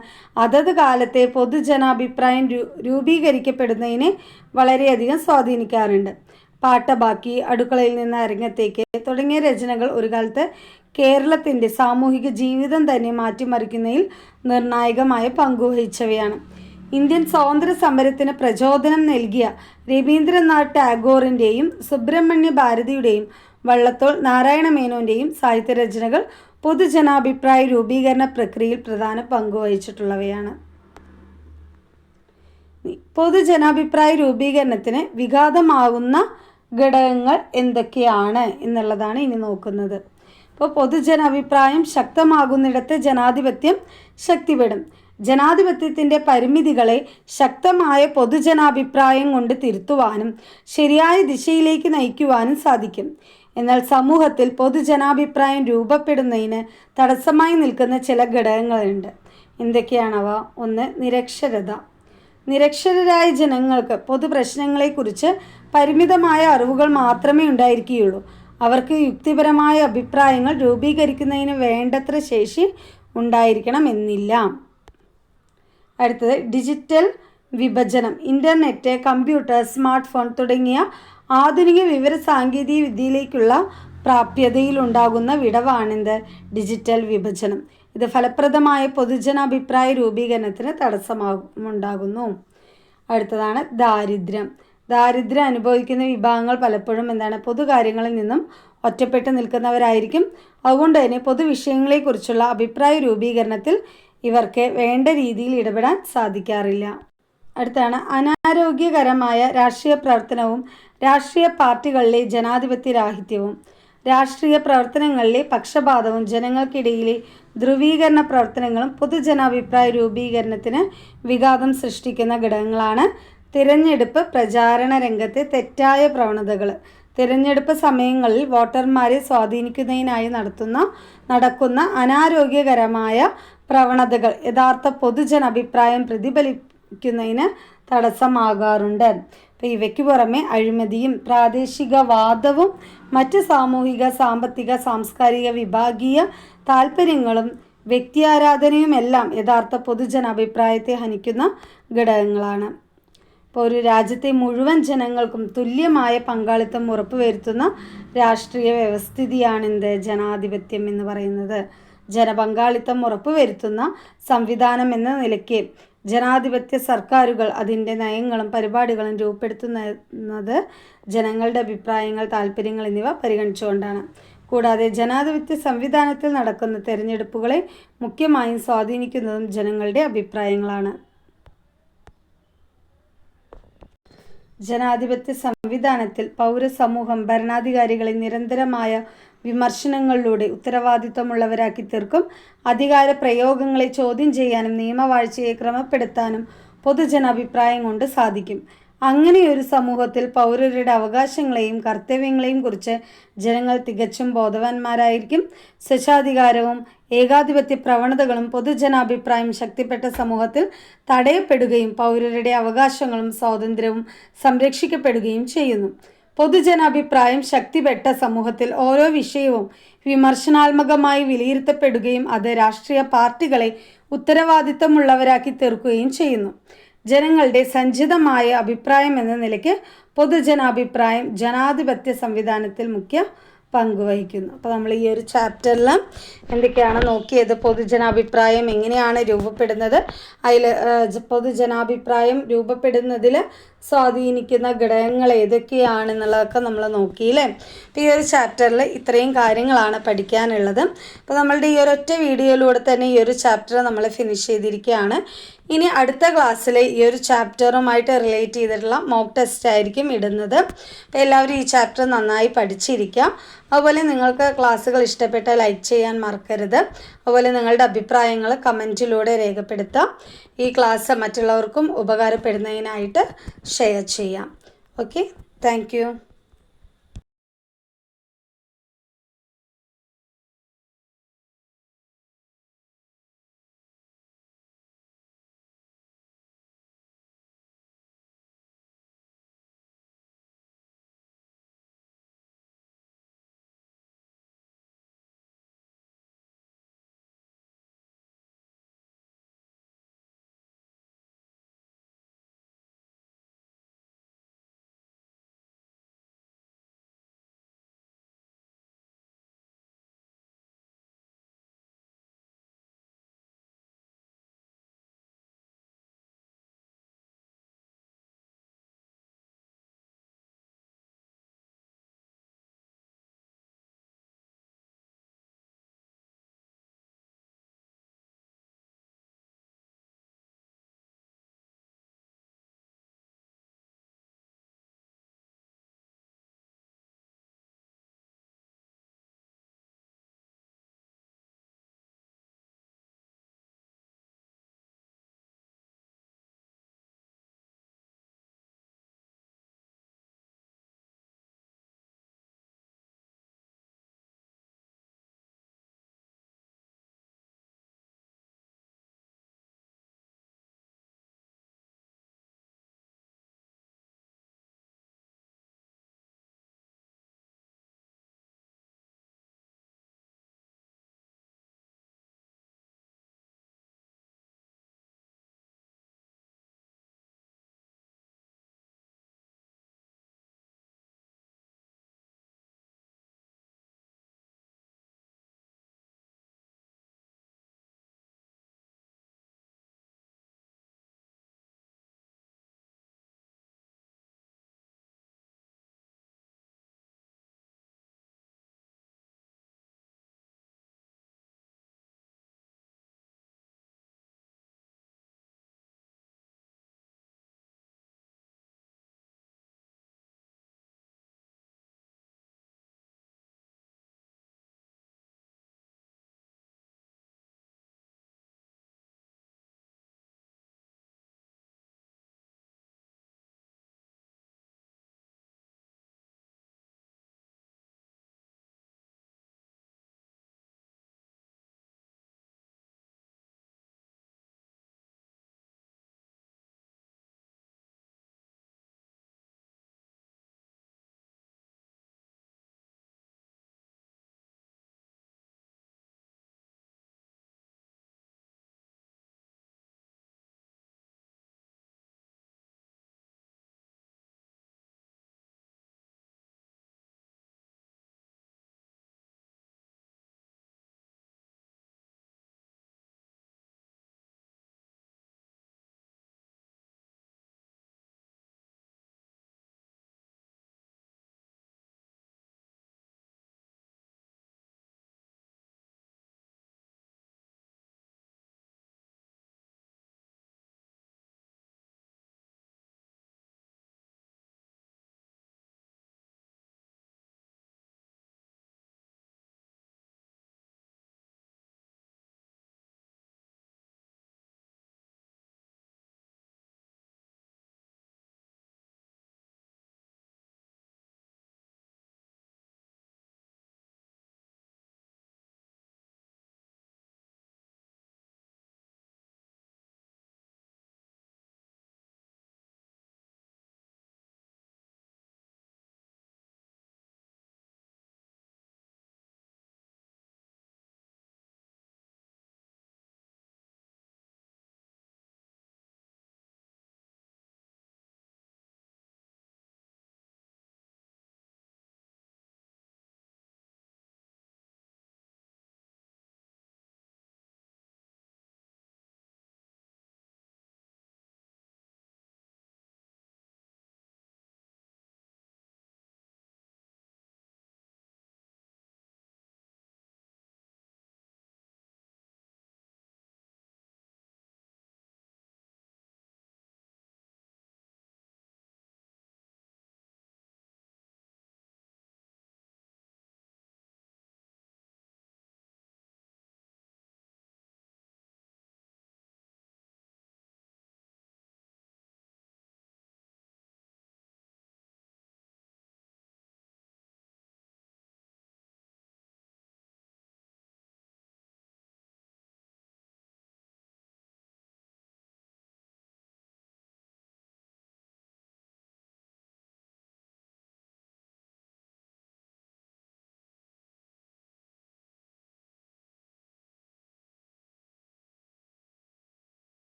A: അതത് കാലത്തെ പൊതുജനാഭിപ്രായം രൂപീകരിക്കപ്പെടുന്നതിനെ വളരെയധികം സ്വാധീനിക്കാറുണ്ട്. പാട്ടബാക്കി, അടുക്കളയിൽ നിന്ന് അരങ്ങത്തേക്ക് തുടങ്ങിയ രചനകൾ ഒരു കാലത്ത് കേരളത്തിൻ്റെ സാമൂഹിക ജീവിതം തന്നെ മാറ്റിമറിക്കുന്നതിൽ നിർണായകമായ പങ്കുവഹിച്ചവയാണ്. ഇന്ത്യൻ സ്വാതന്ത്ര്യ സമരത്തിന് പ്രചോദനം നൽകിയ രവീന്ദ്രനാഥ് ടാഗോറിൻ്റെയും സുബ്രഹ്മണ്യ ഭാരതിയുടെയും വള്ളത്തോൾ നാരായണ മേനോൻ്റെയും സാഹിത്യരചനകൾ പൊതുജനാഭിപ്രായ രൂപീകരണ പ്രക്രിയയിൽ പ്രധാന പങ്കുവഹിച്ചിട്ടുള്ളവയാണ്. പൊതുജനാഭിപ്രായ രൂപീകരണത്തിന് വിഘാതമാകുന്ന ഘടകങ്ങൾ എന്തൊക്കെയാണ് എന്നുള്ളതാണ് ഇനി നോക്കുന്നത്. ഇപ്പോൾ പൊതുജനാഭിപ്രായം ശക്തമാകുന്നിടത്ത് ജനാധിപത്യം ശക്തിപ്പെടും. ജനാധിപത്യത്തിൻ്റെ പരിമിതികളെ ശക്തമായ പൊതുജനാഭിപ്രായം കൊണ്ട് തിരുത്തുവാനും ശരിയായ ദിശയിലേക്ക് നയിക്കുവാനും സാധിക്കും. എന്നാൽ സമൂഹത്തിൽ പൊതുജനാഭിപ്രായം രൂപപ്പെടുന്നതിന് തടസ്സമായി നിൽക്കുന്ന ചില ഘടകങ്ങളുണ്ട്. എന്തൊക്കെയാണവ? ഒന്ന്, നിരക്ഷരത. നിരക്ഷരരായ ജനങ്ങൾക്ക് പൊതുപ്രശ്നങ്ങളെക്കുറിച്ച് പരിമിതമായ അറിവുകൾ മാത്രമേ ഉണ്ടായിരിക്കുകയുള്ളൂ. അവർക്ക് യുക്തിപരമായ അഭിപ്രായങ്ങൾ രൂപീകരിക്കുന്നതിന് വേണ്ടത്ര ശേഷി ഉണ്ടായിരിക്കണമെന്നില്ല. അടുത്തത് ഡിജിറ്റൽ വിഭജനം. ഇൻ്റർനെറ്റ്, കമ്പ്യൂട്ടർ, സ്മാർട്ട് ഫോൺ തുടങ്ങിയ ആധുനിക വിവര സാങ്കേതിക വിദ്യയിലേക്കുള്ള പ്രാപ്യതയിലുണ്ടാകുന്ന വിടവാണെന്ത്? ഡിജിറ്റൽ വിഭജനം. ഇത് ഫലപ്രദമായ പൊതുജനാഭിപ്രായ രൂപീകരണത്തിന് തടസ്സമുണ്ടാകുന്നു. അടുത്തതാണ് ദാരിദ്ര്യം. ദാരിദ്ര്യം അനുഭവിക്കുന്ന വിഭാഗങ്ങൾ പലപ്പോഴും എന്താണ്? പൊതുകാര്യങ്ങളിൽ നിന്നും ഒറ്റപ്പെട്ട് നിൽക്കുന്നവരായിരിക്കും. അതുകൊണ്ട് തന്നെ പൊതുവിഷയങ്ങളെക്കുറിച്ചുള്ള അഭിപ്രായ രൂപീകരണത്തിൽ ഇവർക്ക് വേണ്ട രീതിയിൽ ഇടപെടാൻ സാധിക്കാറില്ല. അടുത്താണ് അനാരോഗ്യകരമായ രാഷ്ട്രീയ പ്രവർത്തനവും രാഷ്ട്രീയ പാർട്ടികളിലെ ജനാധിപത്യ രാഹിത്യവും. രാഷ്ട്രീയ പ്രവർത്തനങ്ങളിലെ പക്ഷപാതവും ജനങ്ങൾക്കിടയിലെ ധ്രുവീകരണ പ്രവർത്തനങ്ങളും പൊതുജനാഭിപ്രായ രൂപീകരണത്തിന് വിഘാതം സൃഷ്ടിക്കുന്ന ഘടകങ്ങളാണ്. തിരഞ്ഞെടുപ്പ് പ്രചാരണ രംഗത്തെ തെറ്റായ പ്രവണതകൾ. തിരഞ്ഞെടുപ്പ് സമയങ്ങളിൽ വോട്ടർമാരെ സ്വാധീനിക്കുന്നതിനായി നടക്കുന്ന അനാരോഗ്യകരമായ പ്രവണതകൾ യഥാർത്ഥ പൊതുജനാഭിപ്രായം പ്രതിഫലിക്കുന്നതിന് തടസ്സമാകാറുണ്ട്. അപ്പോൾ ഇവയ്ക്ക് പുറമെ അഴിമതിയും പ്രാദേശികവാദവും മറ്റ് സാമൂഹിക, സാമ്പത്തിക, സാംസ്കാരിക, വിഭാഗീയ താൽപ്പര്യങ്ങളും വ്യക്തിയാരാധനയുമെല്ലാം യഥാർത്ഥ പൊതുജനാഭിപ്രായത്തെ ഹനിക്കുന്ന ഘടകങ്ങളാണ്. ഇപ്പോൾ ഒരു രാജ്യത്തെ മുഴുവൻ ജനങ്ങൾക്കും തുല്യമായ പങ്കാളിത്തം ഉറപ്പുവരുത്തുന്ന രാഷ്ട്രീയ വ്യവസ്ഥിതിയാണെന്ത്? ജനാധിപത്യം എന്ന് പറയുന്നത്. ജനപങ്കാളിത്തം ഉറപ്പുവരുത്തുന്ന സംവിധാനം എന്ന നിലയ്ക്ക് ജനാധിപത്യ സർക്കാരുകൾ അതിൻ്റെ നയങ്ങളും പരിപാടികളും രൂപപ്പെടുത്തുന്നത് ജനങ്ങളുടെ അഭിപ്രായങ്ങൾ, താല്പര്യങ്ങൾ എന്നിവ പരിഗണിച്ചുകൊണ്ടാണ്. കൂടാതെ ജനാധിപത്യ സംവിധാനത്തിൽ നടക്കുന്ന തെരഞ്ഞെടുപ്പുകളെ മുഖ്യമായും സ്വാധീനിക്കുന്നതും ജനങ്ങളുടെ അഭിപ്രായങ്ങളാണ്. ജനാധിപത്യ സംവിധാനത്തിൽ പൗരസമൂഹം ഭരണാധികാരികളെ നിരന്തരമായ വിമർശനങ്ങളിലൂടെ ഉത്തരവാദിത്വമുള്ളവരാക്കി തീർക്കും. അധികാര പ്രയോഗങ്ങളെ ചോദ്യം ചെയ്യാനും നിയമവാഴ്ചയെ ക്രമപ്പെടുത്താനും പൊതുജനാഭിപ്രായം കൊണ്ട് സാധിക്കും. അങ്ങനെയൊരു സമൂഹത്തിൽ പൗരരുടെ അവകാശങ്ങളെയും കർത്തവ്യങ്ങളെയും കുറിച്ച് ജനങ്ങൾ തികച്ചും ബോധവാന്മാരായിരിക്കും. സ്വേച്ഛാധികാരവും ഏകാധിപത്യ പ്രവണതകളും പൊതുജനാഭിപ്രായം ശക്തിപ്പെട്ട സമൂഹത്തിൽ തടയപ്പെടുകയും പൗരരുടെ അവകാശങ്ങളും സ്വാതന്ത്ര്യവും സംരക്ഷിക്കപ്പെടുകയും ചെയ്യുന്നു. പൊതുജനാഭിപ്രായം ശക്തിപ്പെട്ട സമൂഹത്തിൽ ഓരോ വിഷയവും വിമർശനാത്മകമായി വിലയിരുത്തപ്പെടുകയും അത് രാഷ്ട്രീയ പാർട്ടികളെ ഉത്തരവാദിത്തമുള്ളവരാക്കി തീർക്കുകയും ചെയ്യുന്നു. ജനങ്ങളുടെ സഞ്ചിതമായ അഭിപ്രായം എന്ന നിലയ്ക്ക് പൊതുജനാഭിപ്രായം ജനാധിപത്യ സംവിധാനത്തിൽ മുഖ്യ പങ്കുവഹിക്കുന്നു. അപ്പോൾ നമ്മൾ ഈ ഒരു ചാപ്റ്ററിൽ എന്തൊക്കെയാണ് നോക്കിയത്? പൊതുജനാഭിപ്രായം എങ്ങനെയാണ് രൂപപ്പെടുന്നത്, അതിൽ പൊതുജനാഭിപ്രായം രൂപപ്പെടുന്നതിൽ സ്വാധീനിക്കുന്ന ഘടകങ്ങൾ ഏതൊക്കെയാണെന്നുള്ളതൊക്കെ നമ്മൾ നോക്കിയില്ലേ. അപ്പോൾ ഈ ഒരു ചാപ്റ്ററിൽ ഇത്രയും കാര്യങ്ങളാണ് പഠിക്കാനുള്ളത്. അപ്പോൾ നമ്മളുടെ ഈ ഒരൊറ്റ വീഡിയോയിലൂടെ തന്നെ ഈ ഒരു ചാപ്റ്റർ നമ്മൾ ഫിനിഷ് ചെയ്തിരിക്കുകയാണ്. ഇനി അടുത്ത ക്ലാസ്സിൽ ഈ ഒരു ചാപ്റ്ററുമായിട്ട് റിലേറ്റ് ചെയ്തിട്ടുള്ള മോക്ക് ടെസ്റ്റ് ആയിരിക്കും ഇടുന്നത്. അപ്പോൾ എല്ലാവരും ഈ ചാപ്റ്റർ നന്നായി പഠിച്ചിരിക്കുക. അതുപോലെ നിങ്ങൾക്ക് ക്ലാസ്സുകൾ ഇഷ്ടപ്പെട്ടാൽ ലൈക്ക് ചെയ്യാൻ മറക്കരുത്. അതുപോലെ നിങ്ങളുടെ അഭിപ്രായങ്ങൾ കമൻറ്റിലൂടെ രേഖപ്പെടുത്താം. ഈ ക്ലാസ് മറ്റുള്ളവർക്കും ഉപകാരപ്പെടുന്നതിനായിട്ട് ഷെയർ ചെയ്യാം. Okay, thank you.